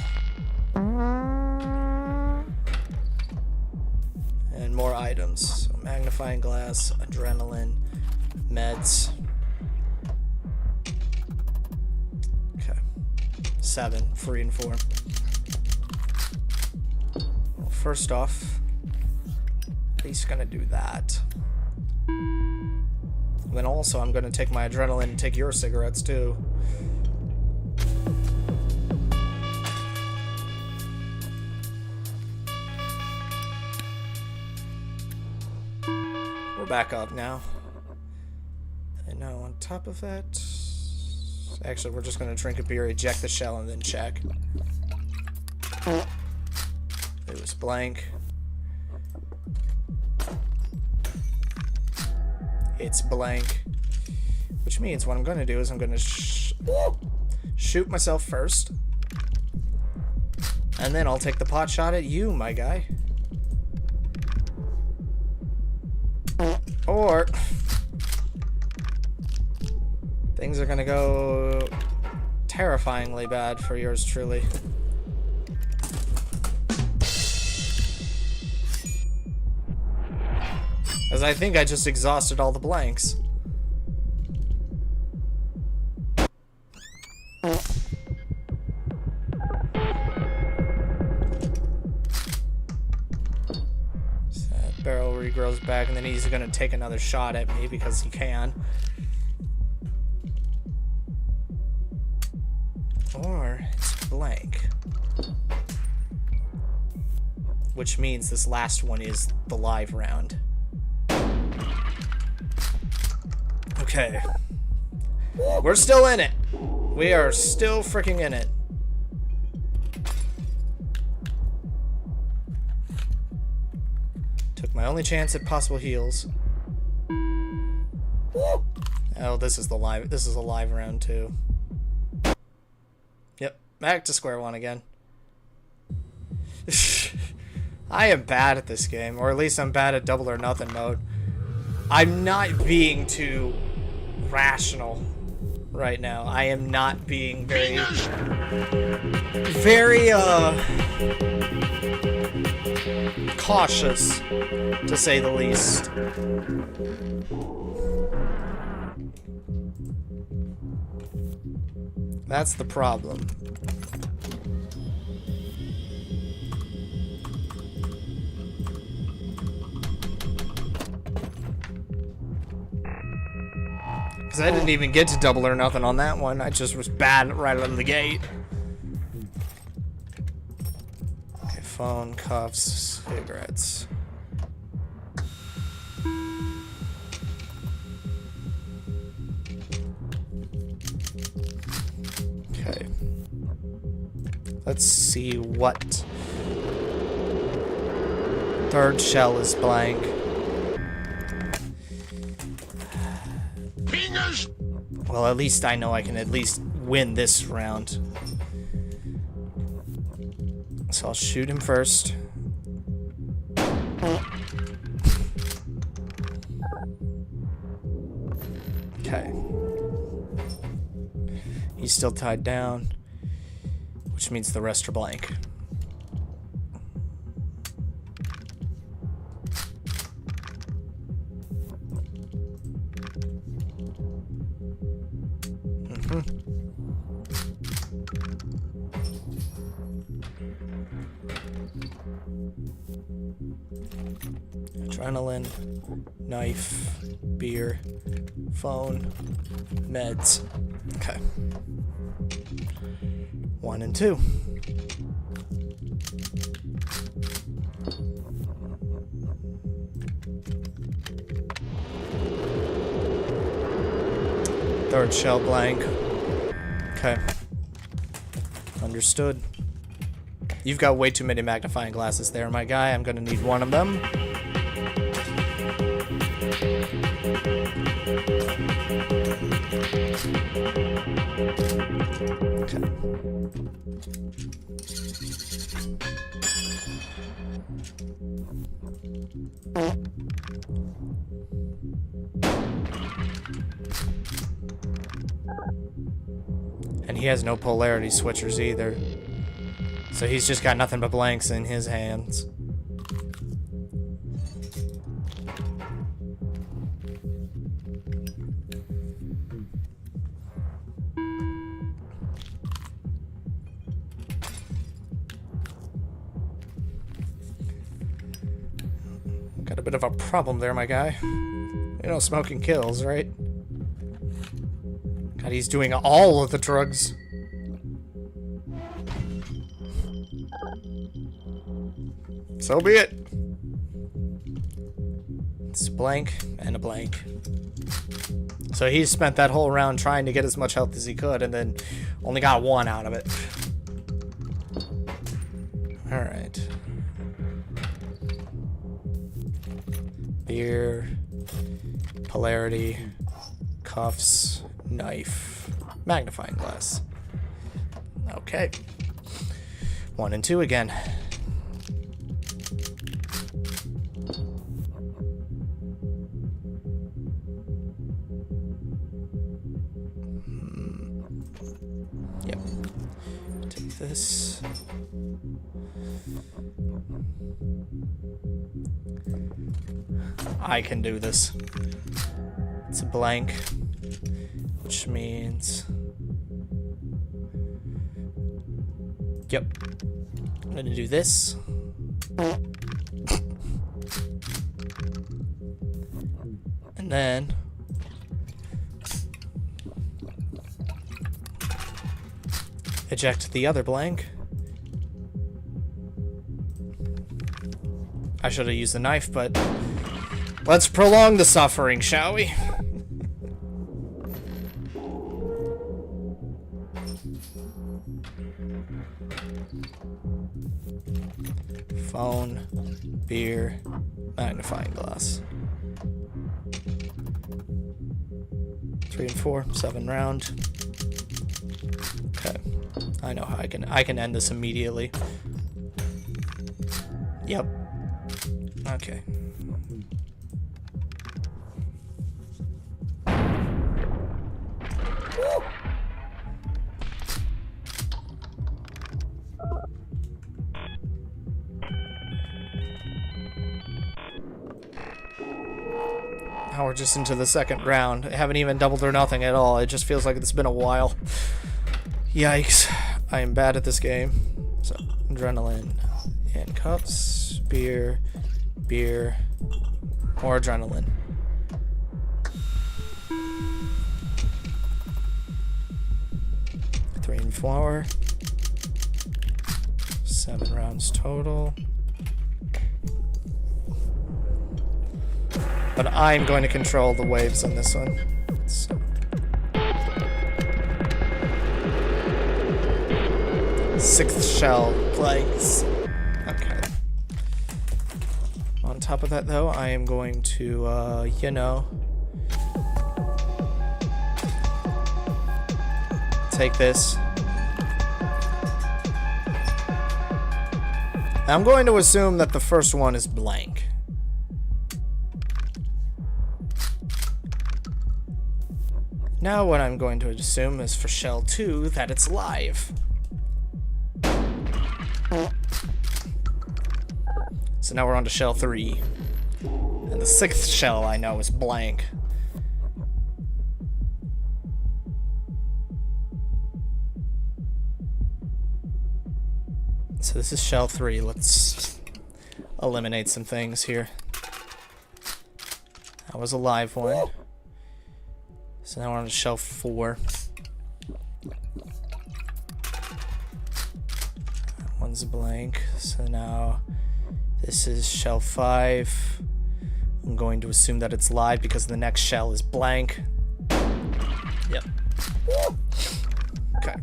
And more items. So magnifying glass, adrenaline, meds. Okay. 7, 3 and 4. Well, first off, at least gonna do that. And then also I'm gonna take my adrenaline and take your cigarettes too. We're back up now. And now on top of that, actually we're just gonna drink a beer, eject the shell, and then check. It was blank. It's blank. Which means what I'm going to do is I'm going to shoot myself first. And then I'll take the pot shot at you, my guy. Or things are going to go terrifyingly bad for yours truly. As I think I just exhausted all the blanks. So that barrel regrows back, and then he's gonna take another shot at me because he can. Or it's blank. Which means this last one is the live round. Okay. We're still in it. We are still freaking in it. Took my only chance at possible heals. Oh, this is a live round too. Yep, back to square one again. I am bad at this game, or at least I'm bad at double or nothing mode. I'm not being too rational right now. I am not being very cautious, to say the least. That's the problem. Because I didn't even get to double or nothing on that one. I just was bad right out of the gate. Okay, phone, cuffs, cigarettes. Okay. Let's see what. Third shell is blank. Well, at least I know I can at least win this round. So I'll shoot him first. Okay. He's still tied down, which means the rest are blank. Adrenaline, knife, beer, phone, meds. Okay. 1 and 2. Third shell blank. Okay. Understood. You've got way too many magnifying glasses there, my guy. I'm gonna need one of them. Okay. And he has no polarity switchers either. So he's just got nothing but blanks in his hands. Got a bit of a problem there, my guy. You know, smoking kills, right? God, he's doing all of the drugs. So be it. It's a blank and a blank. So he spent that whole round trying to get as much health as he could and then only got 1 out of it. Alright. Beer, polarity, cuffs, knife, magnifying glass. Okay. 1 and 2 again. Yep. Take this. I can do this. It's a blank, which means... Yep. I'm gonna do this. And then... eject the other blank. I should have used the knife, but let's prolong the suffering, shall we? Phone, beer, magnifying glass. 3 and 4, 7 round. Okay, I know how I can end this immediately. Yep. Okay. Now we're just into the second round. I haven't even doubled or nothing at all. It just feels like it's been a while. Yikes. I am bad at this game. So, adrenaline. Handcuffs. Beer. Beer. More adrenaline. Three and 4. 7 rounds total. But I'm going to control the waves on this one. So. Sixth shell plagues. Okay. On top of that, though, I am going to, you know, take this. I'm going to assume that the first one is blank. Now what I'm going to assume is for shell 2 that it's live. So now we're on to shell 3. And the 6th shell I know is blank. So this is shell 3. Let's eliminate some things here. That was a live one. So now we're on to shell 4. That one's blank. So now this is shell 5. I'm going to assume that it's live because the next shell is blank. Yep. Okay.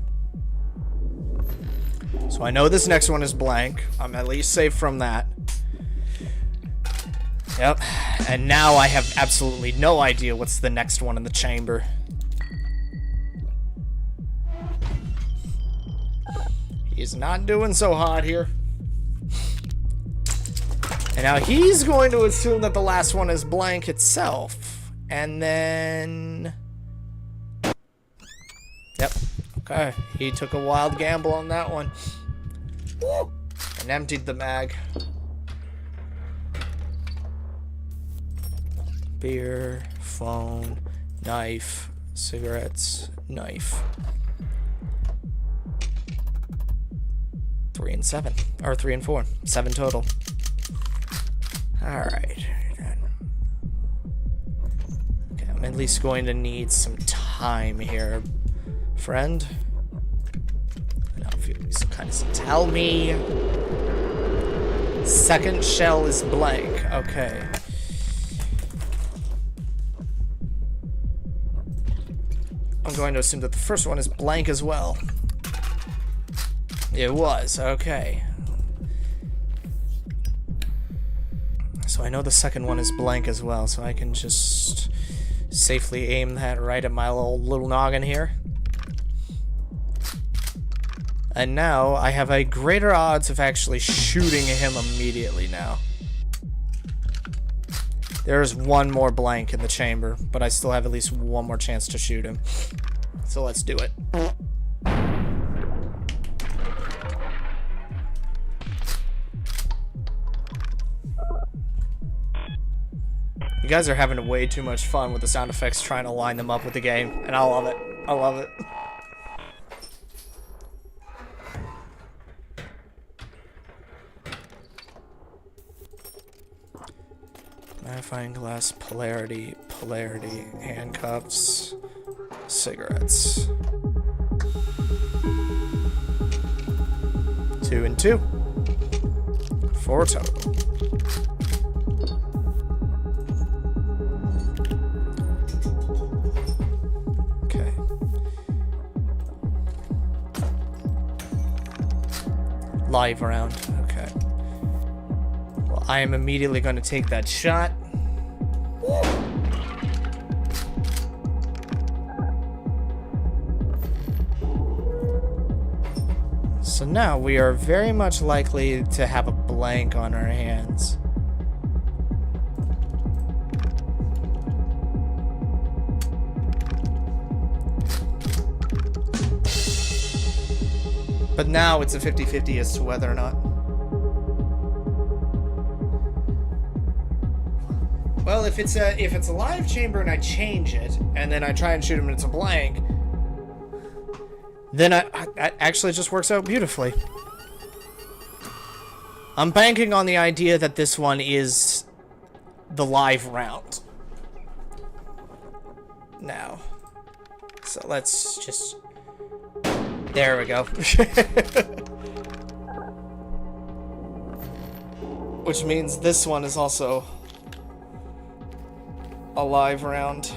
So I know this next one is blank. I'm at least safe from that. Yep. And now I have absolutely no idea what's the next one in the chamber. He's not doing so hot here. And now he's going to assume that the last one is blank itself. And then... Yep. Okay. He took a wild gamble on that one. And emptied the mag. Beer, phone, knife, cigarettes, knife. 3 and 7. Or 3 and 4. 7 total. Alright. Okay, I'm at least going to need some time here, friend. Now if you kind of tell me. Second shell is blank. Okay. I'm going to assume that the first one is blank as well. It was, okay. So I know the second one is blank as well, so I can just safely aim that right at my little noggin here. And now I have a greater odds of actually shooting him immediately now. There's one more blank in the chamber, but I still have at least one more chance to shoot him. So let's do it. You guys are having way too much fun with the sound effects trying to line them up with the game, and I love it. I love it. Magnifying glass, polarity, handcuffs, cigarettes. 2 and 2. 4 total. Okay. live round. Okay. Well, I am immediately going to take that shot. So now we are very much likely to have a blank on our hands. But now it's a 50-50 as to whether or not. Well, if it's a live chamber and I change it, and then I try and shoot him and it's a blank, then that actually just works out beautifully. I'm banking on the idea that this one is the live round. Now. So let's just... There we go. Which means this one is also a live round.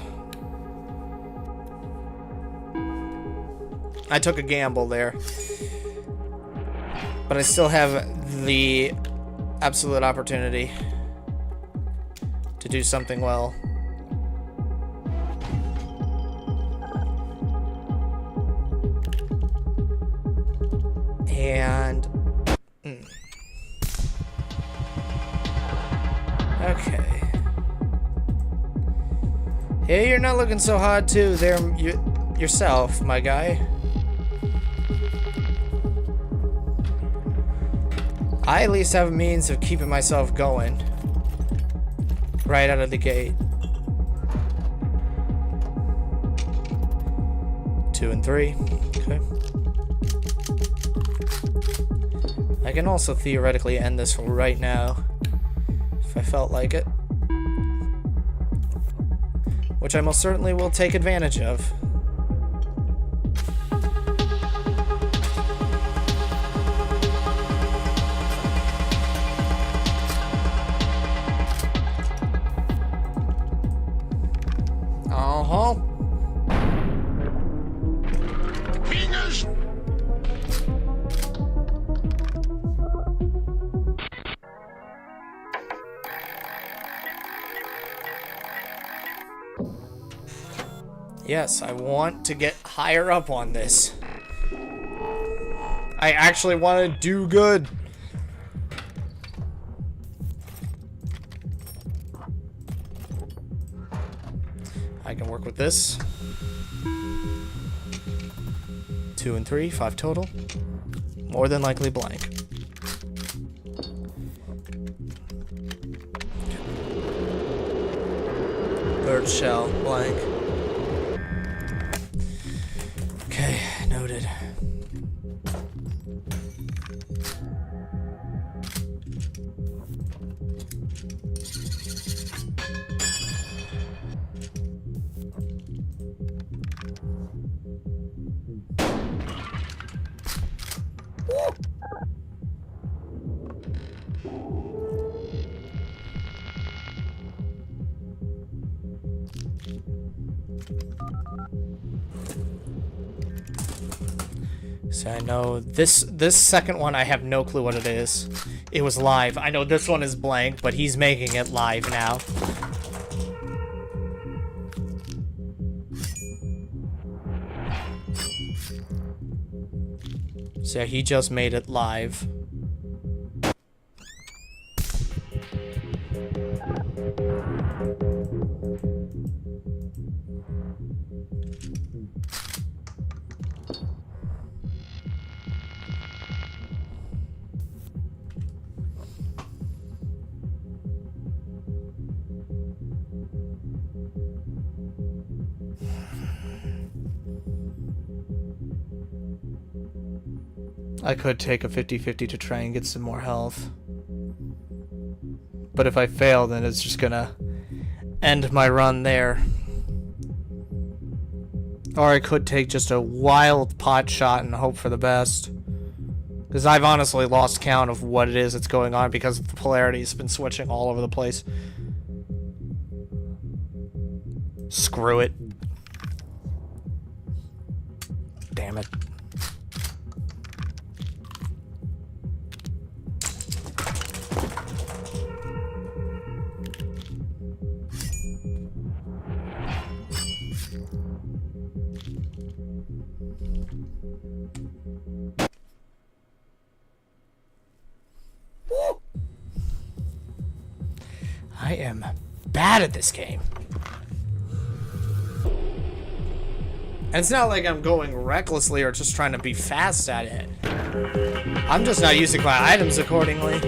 I took a gamble there. But I still have the absolute opportunity to do something well. And... Okay. Hey, you're not looking so hot too there yourself, my guy. I at least have a means of keeping myself going right out of the gate. 2 and 3. Okay. I can also theoretically end this right now if I felt like it. Which I most certainly will take advantage of. Fingers. Yes, I want to get higher up on this. I actually want to do good. I can work with this. 2 and 3, 5 total. More than likely blank. Bird shell, blank. Okay, noted. So I know this second one, I have no clue what it is. It was live. I know this one is blank, but he's making it live now. So he just made it live. I could take a 50-50 to try and get some more health. But if I fail, then it's just gonna end my run there. Or I could take just a wild pot shot and hope for the best. Because I've honestly lost count of what it is that's going on because the polarity's been switching all over the place. Screw it. Damn it. I am bad at this game. And it's not like I'm going recklessly or just trying to be fast at it. I'm just not using my items accordingly.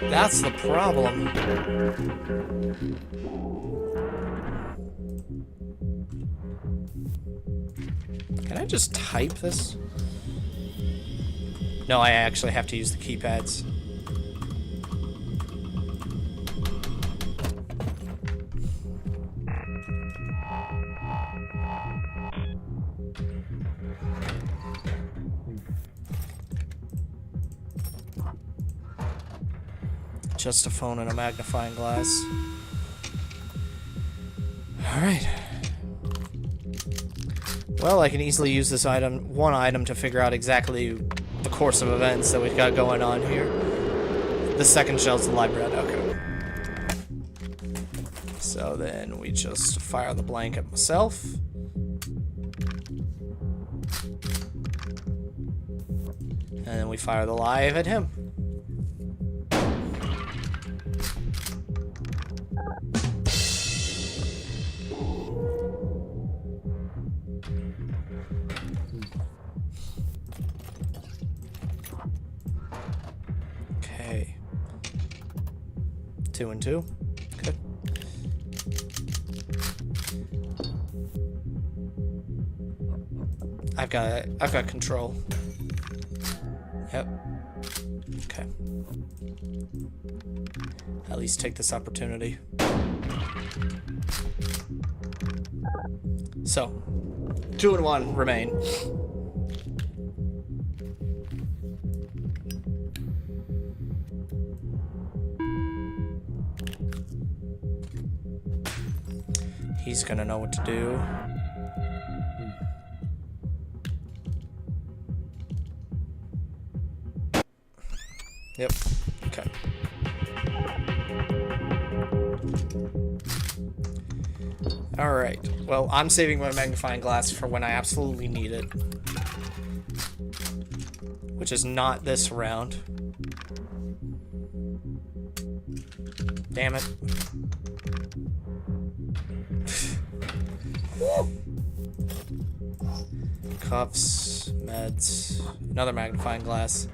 That's the problem. Can I just type this? No, I actually have to use the keypads. Just a phone and a magnifying glass. Alright. Well, I can easily use this one item to figure out exactly the course of events that we've got going on here. The second shell's the live bread, okay. So then we just fire the blank at myself. And then we fire the live at him. Okay. 2 and 2. Good. I've got control. Yep. Okay. At least take this opportunity. So, 2 and 1 remain. He's gonna know what to do. Yep. Okay. Alright. Well, I'm saving my magnifying glass for when I absolutely need it. Which is not this round. Damn it. Cuffs, meds, another magnifying glass.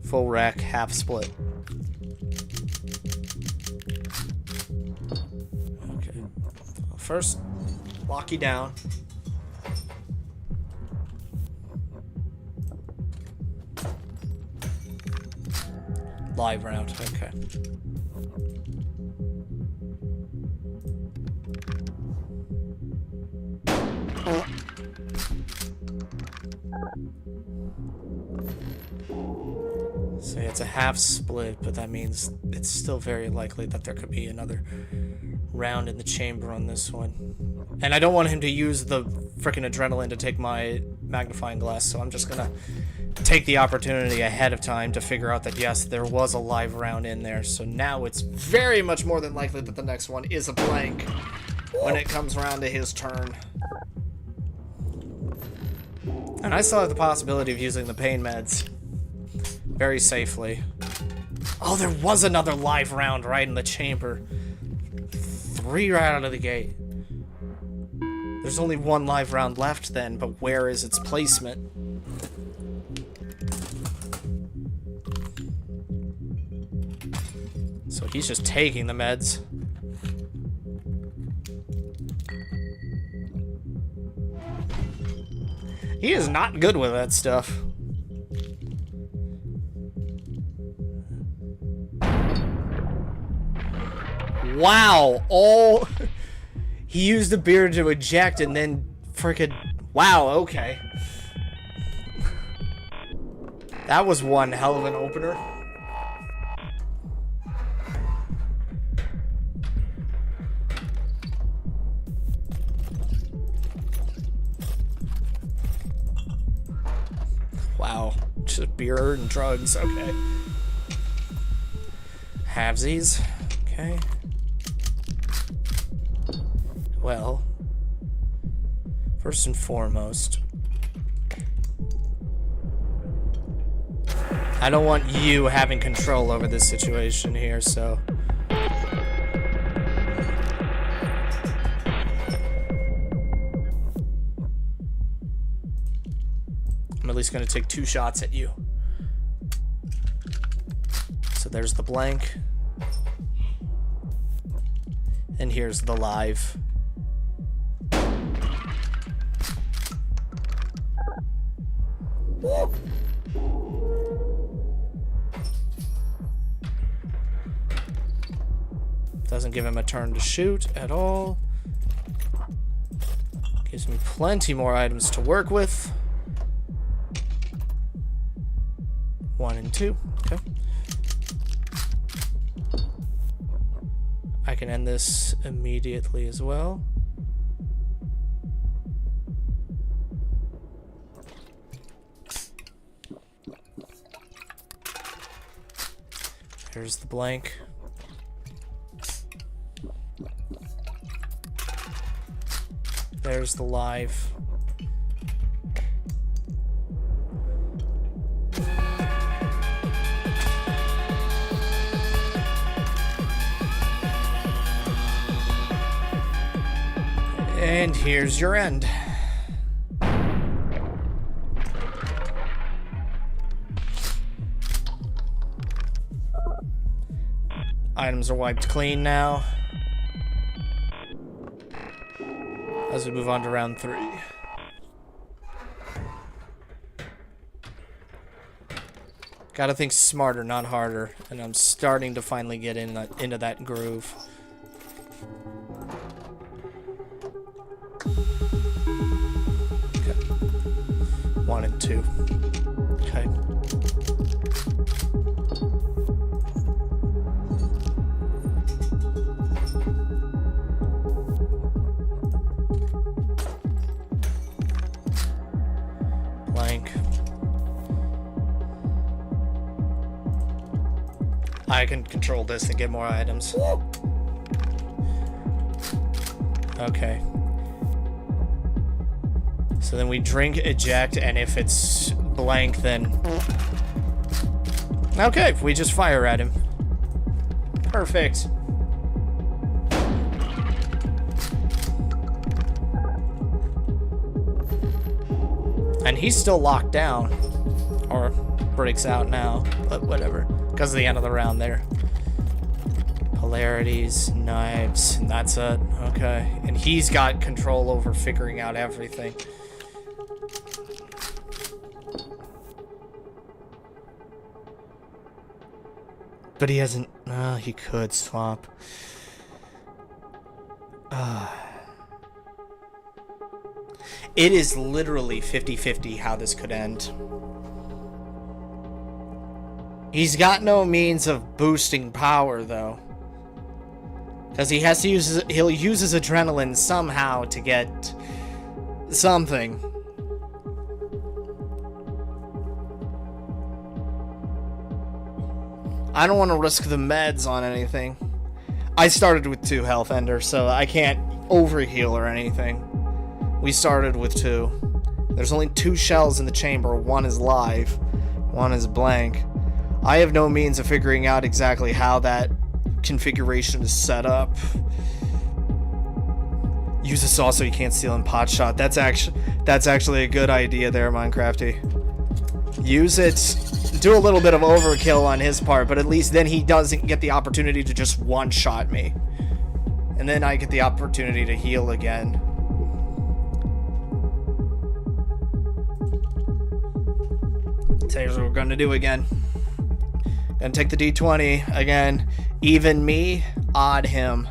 Full rack, half split. Okay. First, lock you down. Live round, okay. So yeah, it's a half split, but that means it's still very likely that there could be another round in the chamber on this one. And I don't want him to use the frickin' adrenaline to take my magnifying glass, so I'm just gonna take the opportunity ahead of time to figure out that yes, there was a live round in there. So now it's very much more than likely that the next one is a blank when it comes around to his turn. And I still have the possibility of using the pain meds very safely. Oh, there was another live round right in the chamber. 3 right out of the gate. There's only 1 live round left then, but where is its placement? So he's just taking the meds. He is not good with that stuff. Wow, he used the beer to eject and then frickin' wow, okay. That was one hell of an opener. Wow, just beer and drugs, okay. Halvesies, okay. Well, first and foremost, I don't want you having control over this situation here, so... I'm at least going to take 2 shots at you. So there's the blank. And here's the live. Doesn't give him a turn to shoot at all. Gives me plenty more items to work with. 1 and 2. Okay. I can end this immediately as well. Here's the blank. There's the live. And here's your end. Items are wiped clean now. As we move on to round 3. Gotta think smarter, not harder. And I'm starting to finally get into that groove. Okay. 1 and 2. Okay. Blank. I can control this and get more items. Okay. So then we drink, eject, and if it's blank, then... Okay, we just fire at him. Perfect. And he's still locked down. Or breaks out now, but whatever. Because of the end of the round there. Polarities, knives, and that's it. Okay. And he's got control over figuring out everything. But he hasn't... he could swap. It is literally 50-50 how this could end. He's got no means of boosting power, though. Because he has to use... He'll use his adrenaline somehow to get... something. I don't want to risk the meds on anything. I started with 2 health ender, so I can't overheal or anything. We started with 2. There's only 2 shells in the chamber. 1 is live. 1 is blank. I have no means of figuring out exactly how that configuration is set up. Use a saw so you can't steal in pot shot. That's actually a good idea there, Minecrafty. Use it. Do a little bit of overkill on his part, but at least then he doesn't get the opportunity to just one-shot me. And then I get the opportunity to heal again. So here's what we're gonna do again. Gonna take the D20 again. Even me, odd him.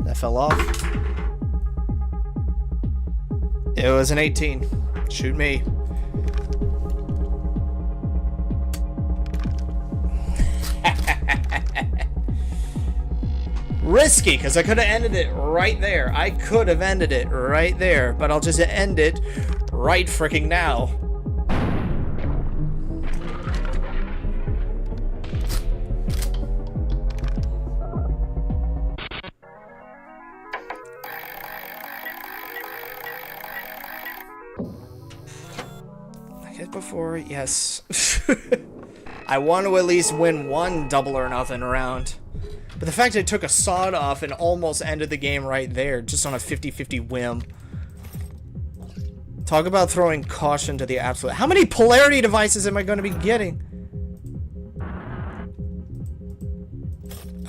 That fell off. It was an 18. Shoot me. Risky, because I could have ended it right there. I could have ended it right there, but I'll just end it right freaking now. it before. Yes. I want to at least win one double or nothing round. But the fact it took a sawed off and almost ended the game right there, just on a 50-50 whim. Talk about throwing caution to the absolute. How many polarity devices am I going to be getting?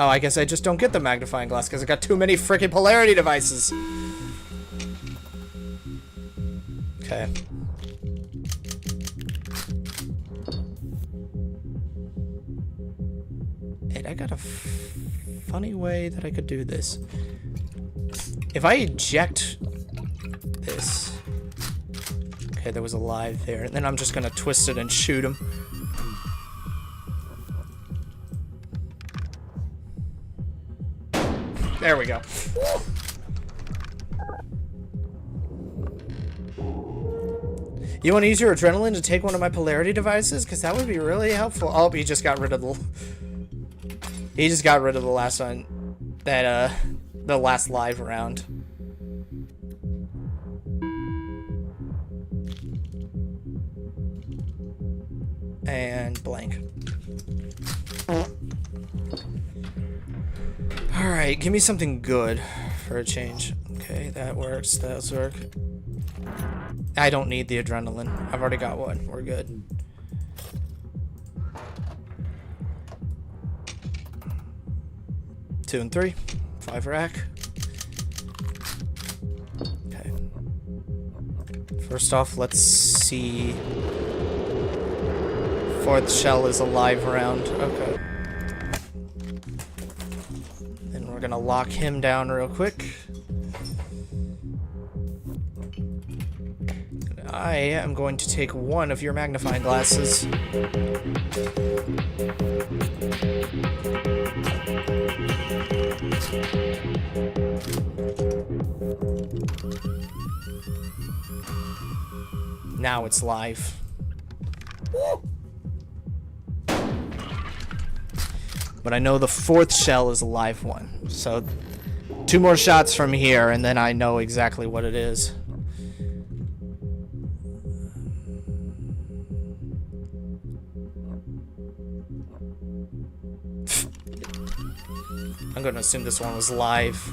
Oh, I guess I just don't get the magnifying glass because I got too many freaking polarity devices. Okay. Wait, I got a funny way that I could do this. If I eject this... Okay, there was a live there. And then I'm just gonna twist it and shoot him. There we go. You want to use your adrenaline to take one of my polarity devices? Because that would be really helpful. Oh, he just got rid of the... He just got rid of the last one. That, the last live round. And blank. Alright, give me something good for a change. Okay, that works. That does work. I don't need the adrenaline. I've already got one. We're good. Two and three. 5 rack. Okay. First off, let's see. 4th shell is a live round. Okay. Then we're gonna lock him down real quick. I am going to take one of your magnifying glasses. Now it's live. But I know the 4th shell is a live one. So 2 more shots from here and then I know exactly what it is. I'm gonna assume this one was live.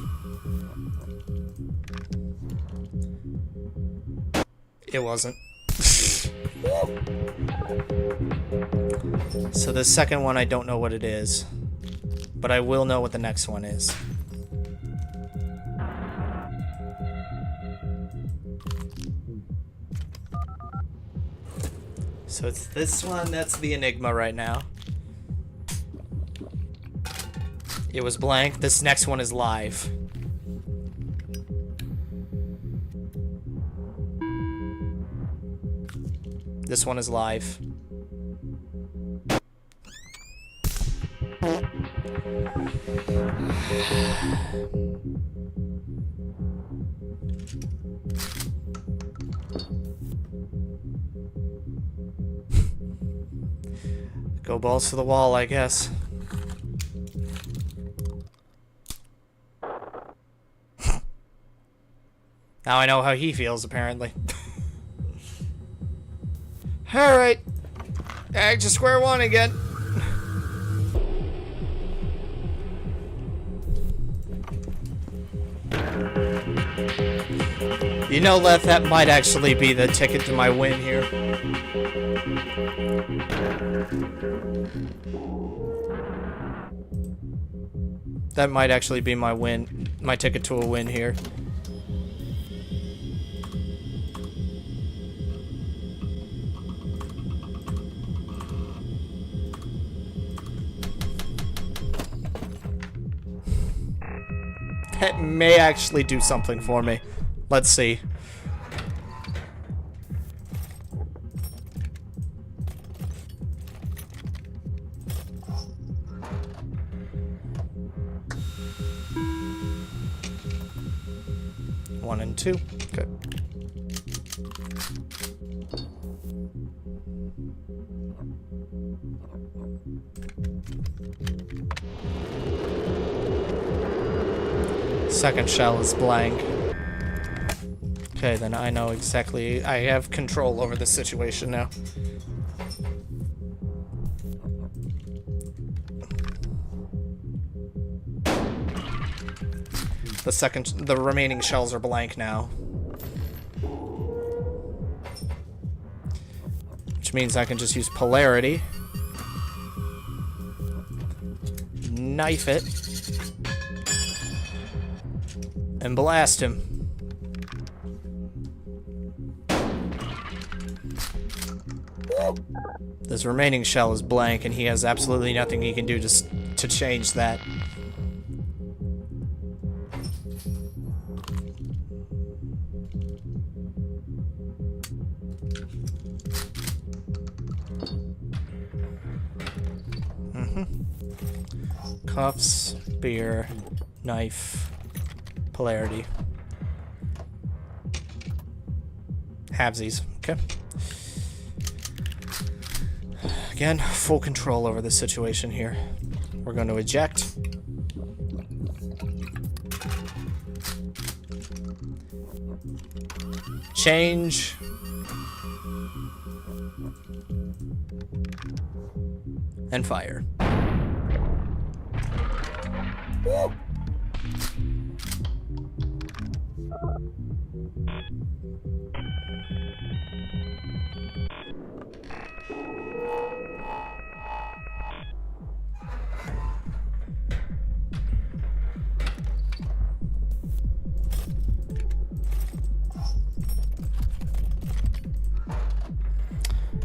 It wasn't. So the second one, I don't know what it is. But I will know what the next one is. So it's this one that's the enigma right now. It was blank. This next one is live. This one is live. Go balls to the wall, I guess. Now I know how he feels, apparently. Alright. Back to square one again. You know, Leth, that might actually be the ticket to my win here. That might actually be my win. My ticket to a win here. That may actually do something for me. Let's see. One and two. Good. Second shell is blank. Okay, then I know exactly. I have control over the situation now. The remaining shells are blank now. Which means I can just use polarity. Knife it. And blast him. This remaining shell is blank, and he has absolutely nothing he can do just to change that. Cuffs, beer, knife, polarity. Halvesies, okay. Again, full control over the situation here. We're going to eject. Change. And fire.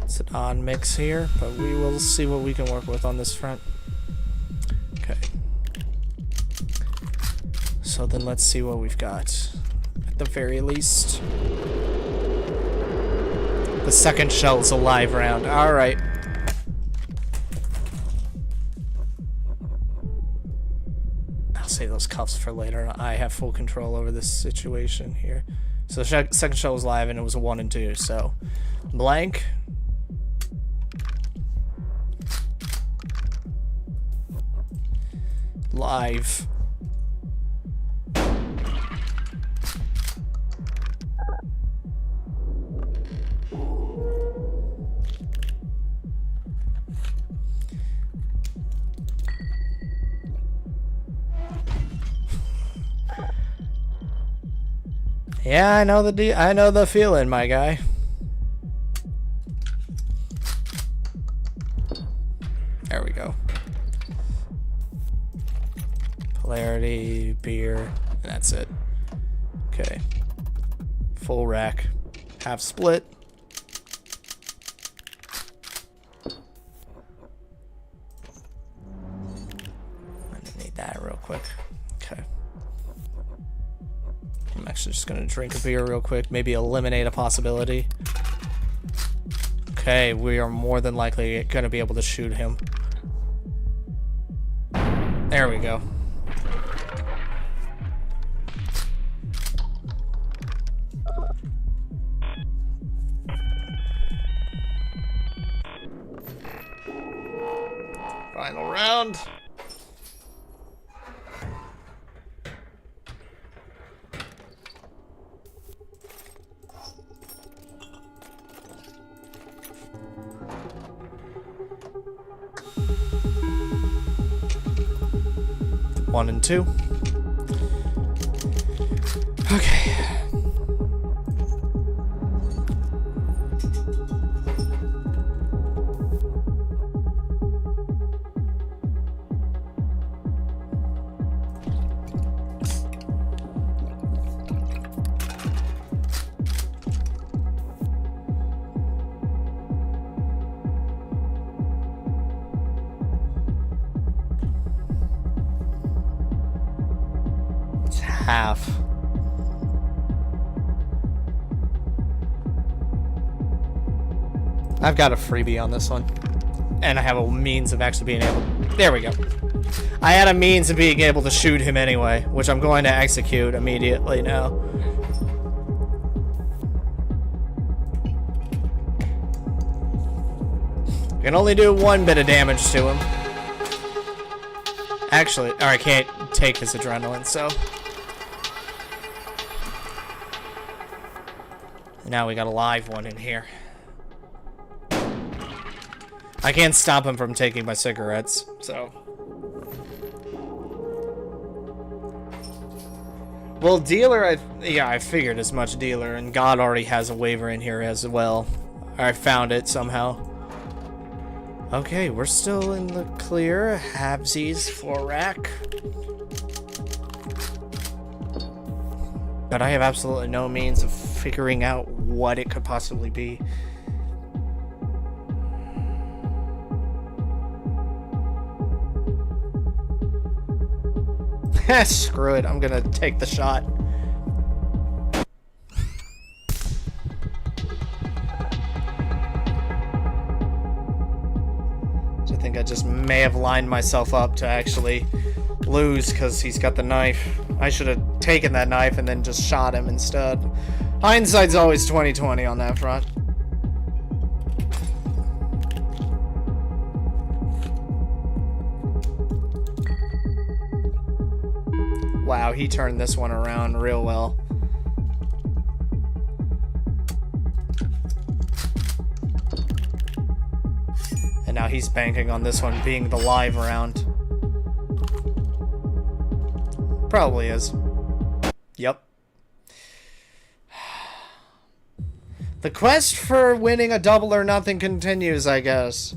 It's an odd mix here, but we will see what we can work with on this front. Okay. So then let's see what we've got. At the very least. The second shell's a live round. Alright. I'll save those cuffs for later. I have full control over this situation here. So the second shell was live and it was a 1 and 2, so blank. Live. Yeah, I know the feeling, my guy. There we go. Polarity, beer, and that's it. Okay. Full rack. Half split. I need that real quick. Okay. I'm actually just gonna drink a beer real quick. Maybe eliminate a possibility. Okay, we are more than likely gonna be able to shoot him. There we go. Final round. One and two. Okay. Half. I've got a freebie on this one. And I have a means of actually being able... There we go. I had a means of being able to shoot him anyway, which I'm going to execute immediately now. I can only do 1 bit of damage to him. Actually, or I can't take his adrenaline, so... Now we got a live one in here. I can't stop him from taking my cigarettes, so. Well, dealer, I figured as much, dealer, and God already has a waiver in here as well. I found it somehow. Okay, we're still in the clear. Habsies, floor rack. But I have absolutely no means of figuring out what it could possibly be. Screw it, I'm gonna take the shot. I think I just may have lined myself up to actually lose because he's got the knife. I should have taken that knife and then just shot him instead. Hindsight's always 20/20 on that front. Wow, he turned this one around real well. And now he's banking on this one being the live round. Probably is. Yep. The quest for winning a double or nothing continues, I guess.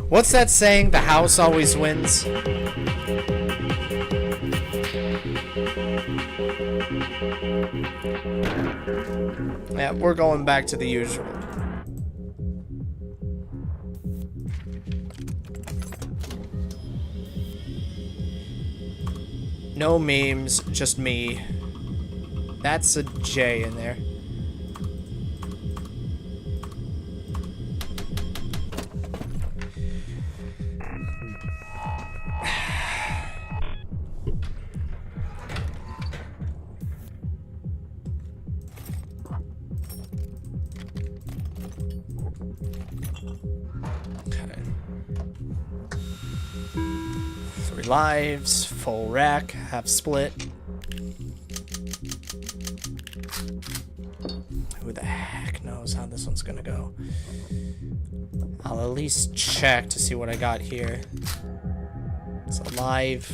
What's that saying? The house always wins? Yeah, we're going back to the usual. No memes, just me. That's a J in there. Lives, full rack, half split. Who the heck knows how this one's gonna go? I'll at least check to see what I got here. It's alive.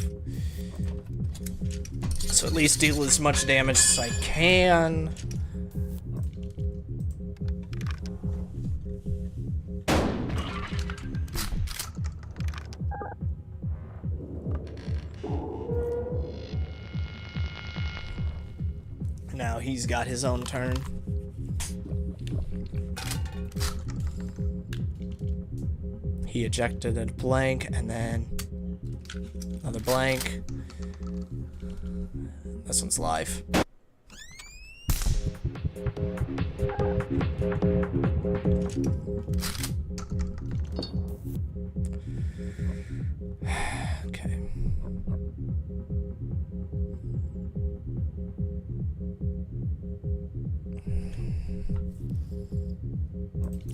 So at least deal as much damage as I can. Now he's got his own turn. He ejected a blank and then another blank. This one's live. Okay.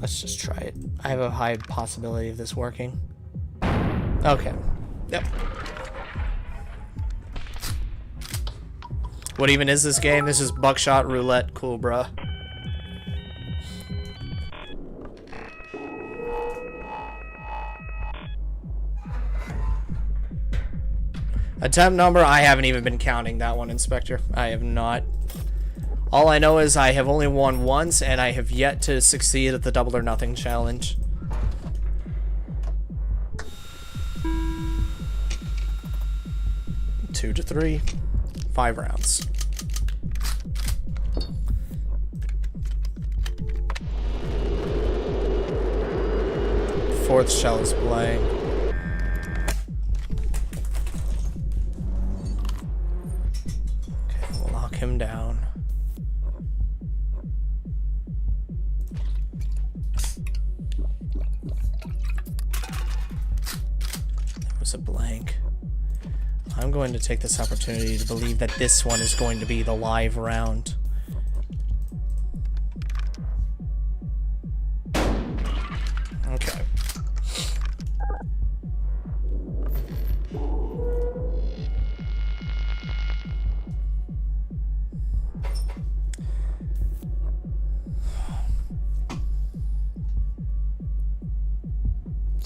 Let's just try it. I have a high possibility of this working. Okay. Yep. What even is this game? This is buckshot roulette. Cool, bruh. Attempt number, I haven't even been counting that one, Inspector. I have not. All I know is I have only won once, and I have yet to succeed at the double or nothing challenge. Two to three. 5 rounds. Fourth shell is blank. Okay, we'll lock him down. A blank. I'm going to take this opportunity to believe that this one is going to be the live round. Okay.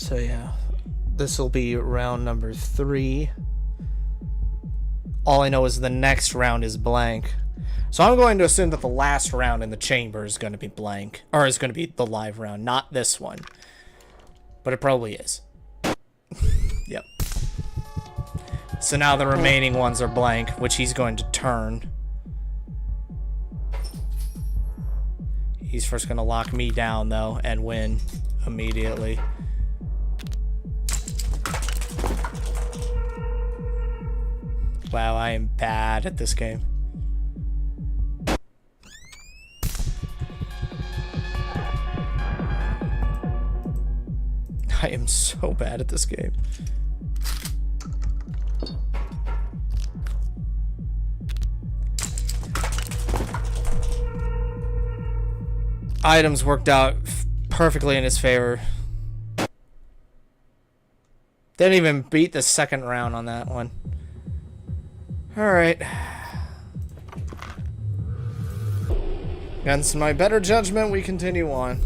So yeah, this will be round number 3. All I know is the next round is blank. So I'm going to assume that the last round in the chamber is going to be blank. Or is going to be the live round, not this one. But it probably is. Yep. So now the remaining ones are blank, which he's going to turn. He's first going to lock me down, though, and win immediately. Wow, I am bad at this game. I am so bad at this game. Items worked out perfectly in his favor. Didn't even beat the second round on that one. Alright. Against my better judgment, we continue on.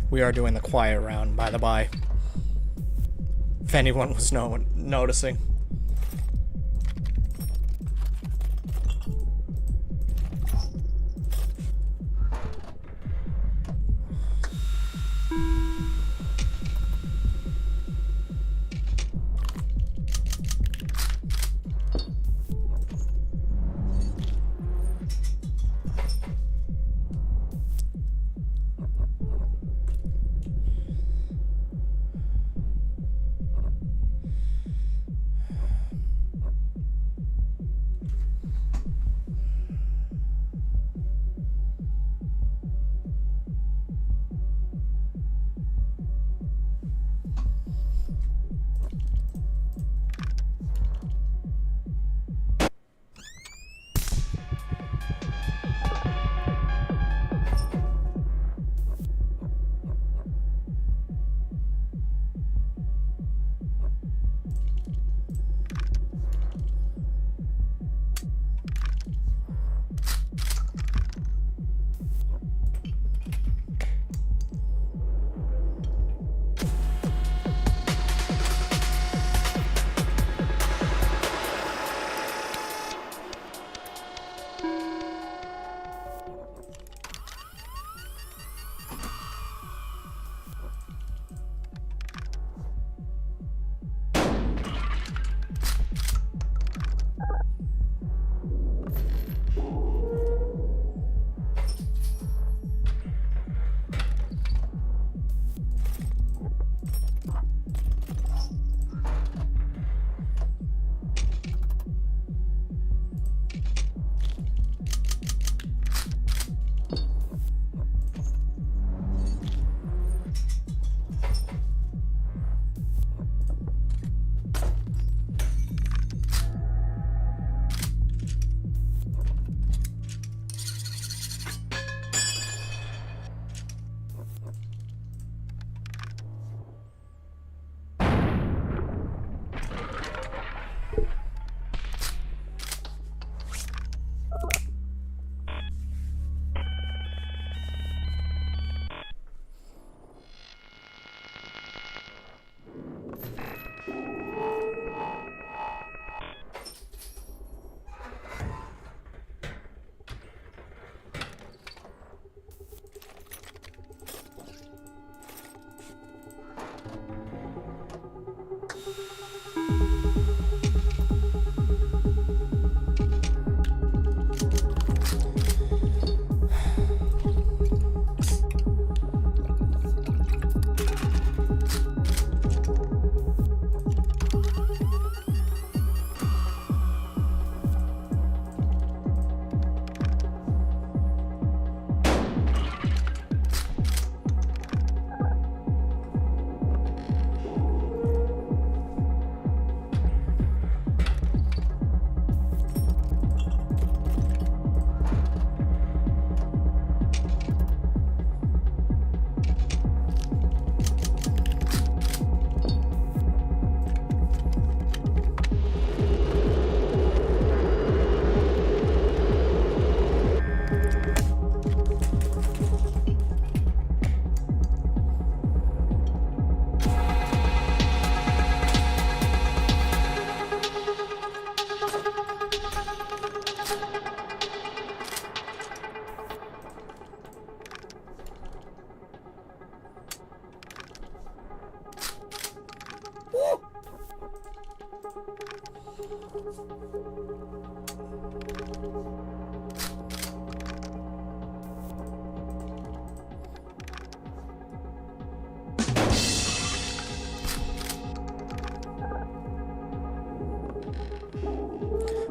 We are doing the quiet round, by the by. If anyone was noticing.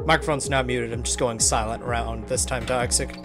Microphone's not muted. I'm just going silent around this time, Toxic.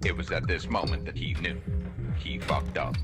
It was at this moment that he knew. He fucked up.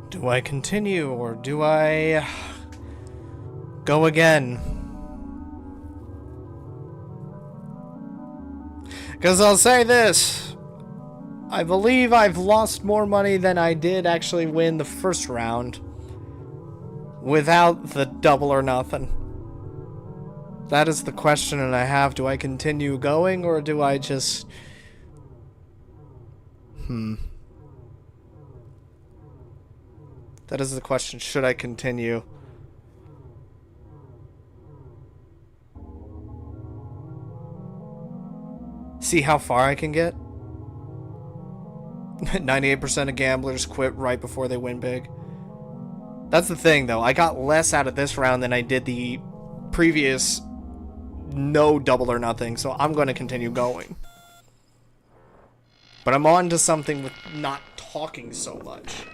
Do I continue or do I go again? Because I'll say this. I believe I've lost more money than I did actually win the first round without the double or nothing. That is the question that I have. Do I continue going or do I just... That is the question. Should I continue? See how far I can get? 98% of gamblers quit right before they win big. That's the thing, though. I got less out of this round than I did the previous no double or nothing, so I'm going to continue going. But I'm on to something with not talking so much.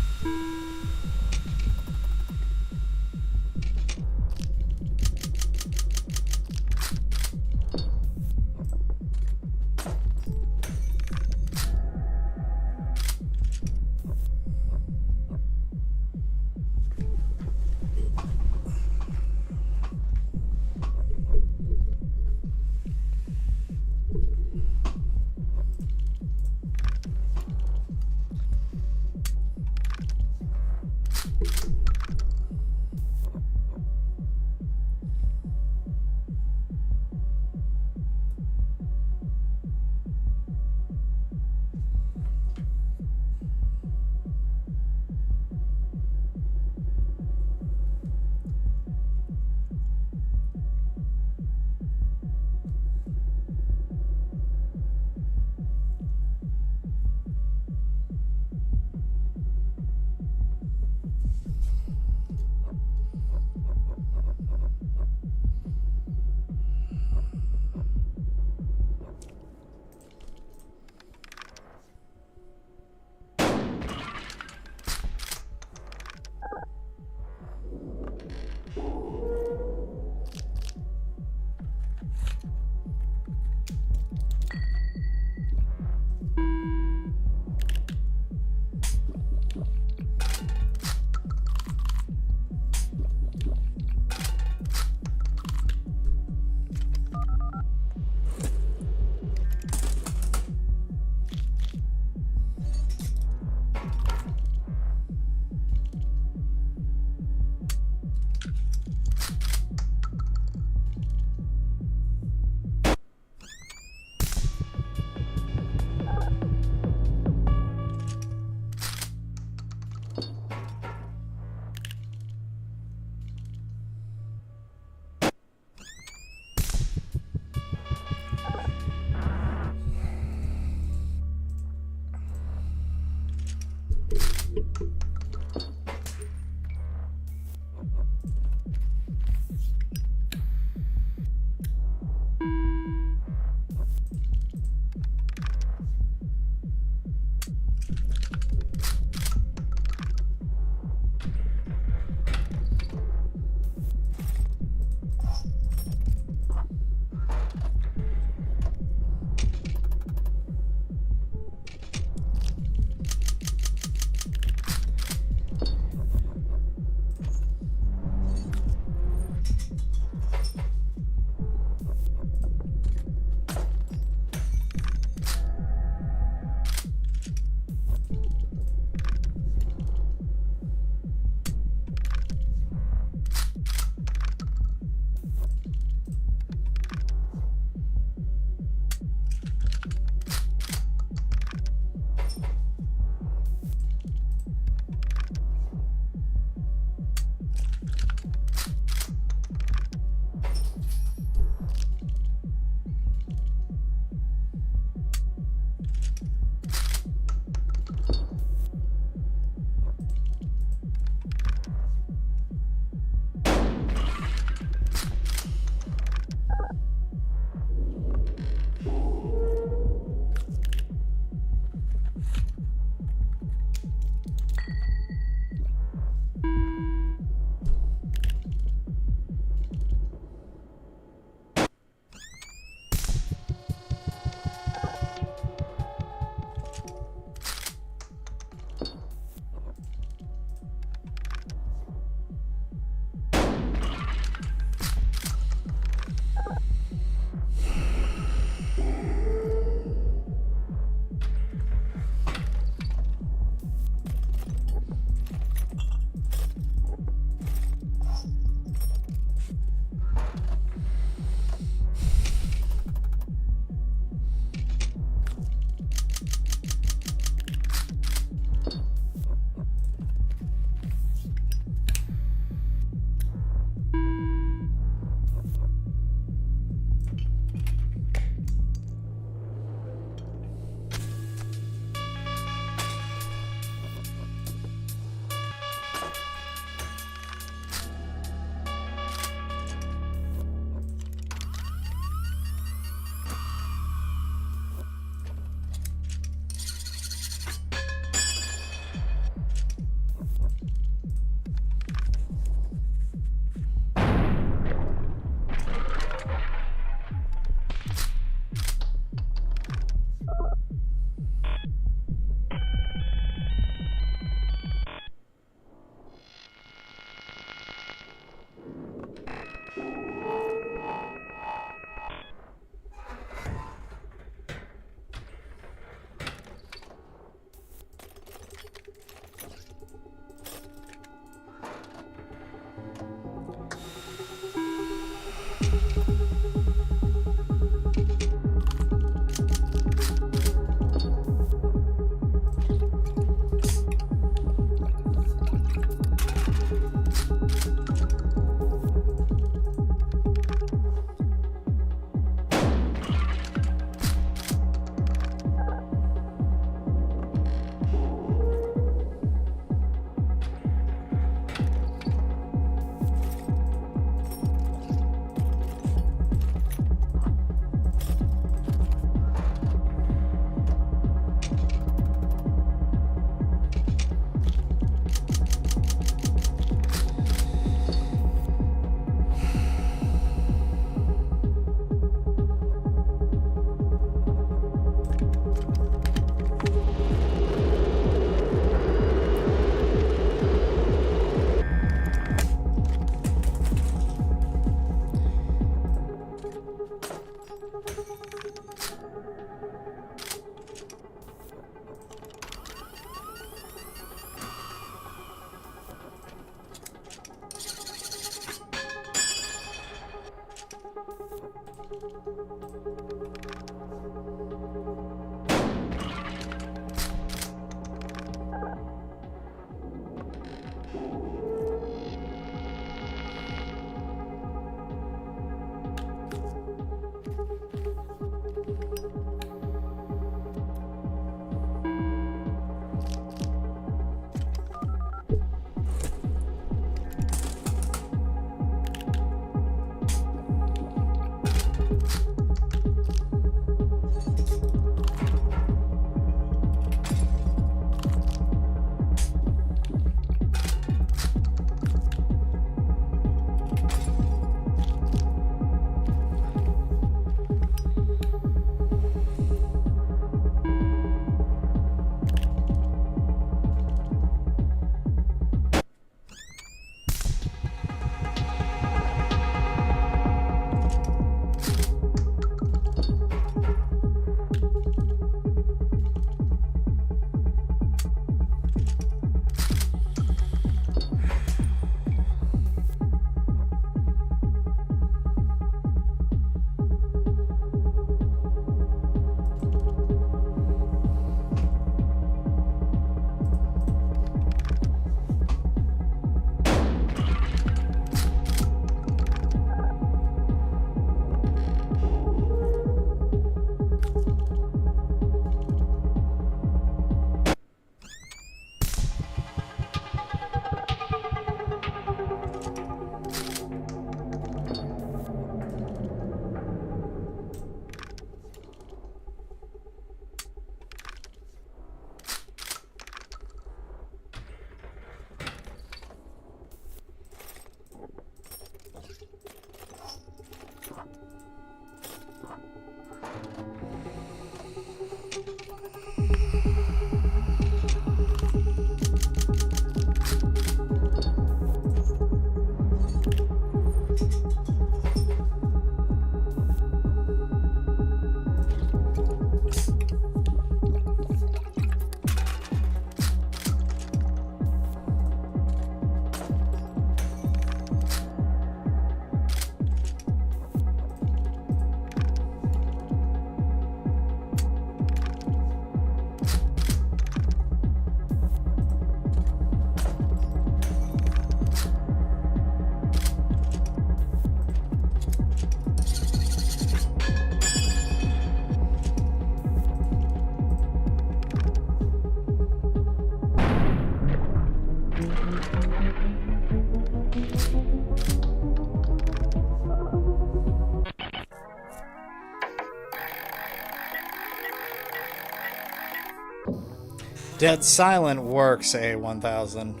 Dead Silent works, A1000.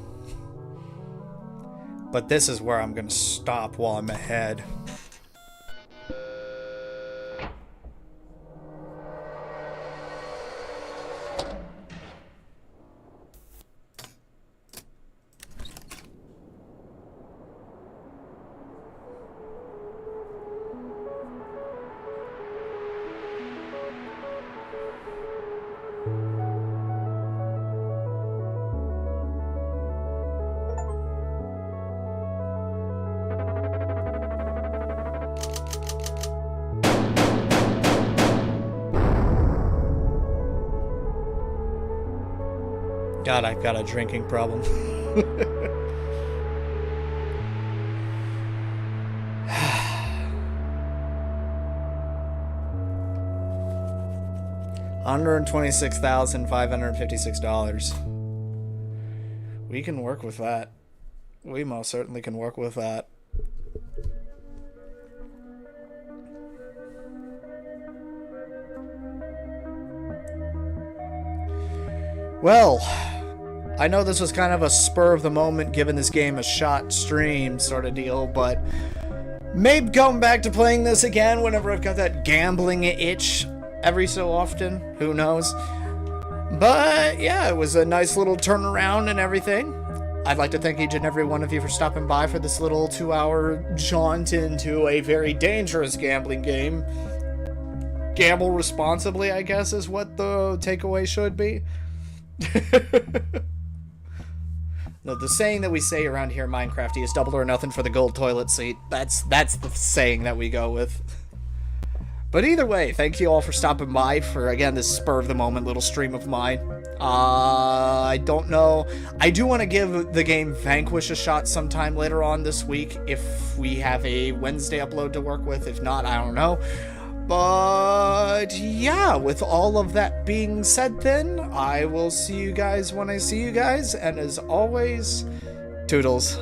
But this is where I'm gonna stop while I'm ahead. God, I've got a drinking problem. $126,556. We can work with that. We most certainly can work with that. Well, I know this was kind of a spur of the moment, giving this game a shot stream sort of deal, but maybe going back to playing this again whenever I've got that gambling itch every so often. Who knows? But yeah, it was a nice little turnaround and everything. I'd like to thank each and every one of you for stopping by for this little 2-hour jaunt into a very dangerous gambling game. Gamble responsibly, I guess, is what the takeaway should be. No, the saying that we say around here in Minecraft is double or nothing for the gold toilet seat. That's the saying that we go with. But either way, thank you all for stopping by for, again, this spur of the moment little stream of mine. I don't know. I do want to give the game Vanquish a shot sometime later on this week if we have a Wednesday upload to work with. If not, I don't know. But yeah, with all of that being said then, I will see you guys when I see you guys, and as always, toodles.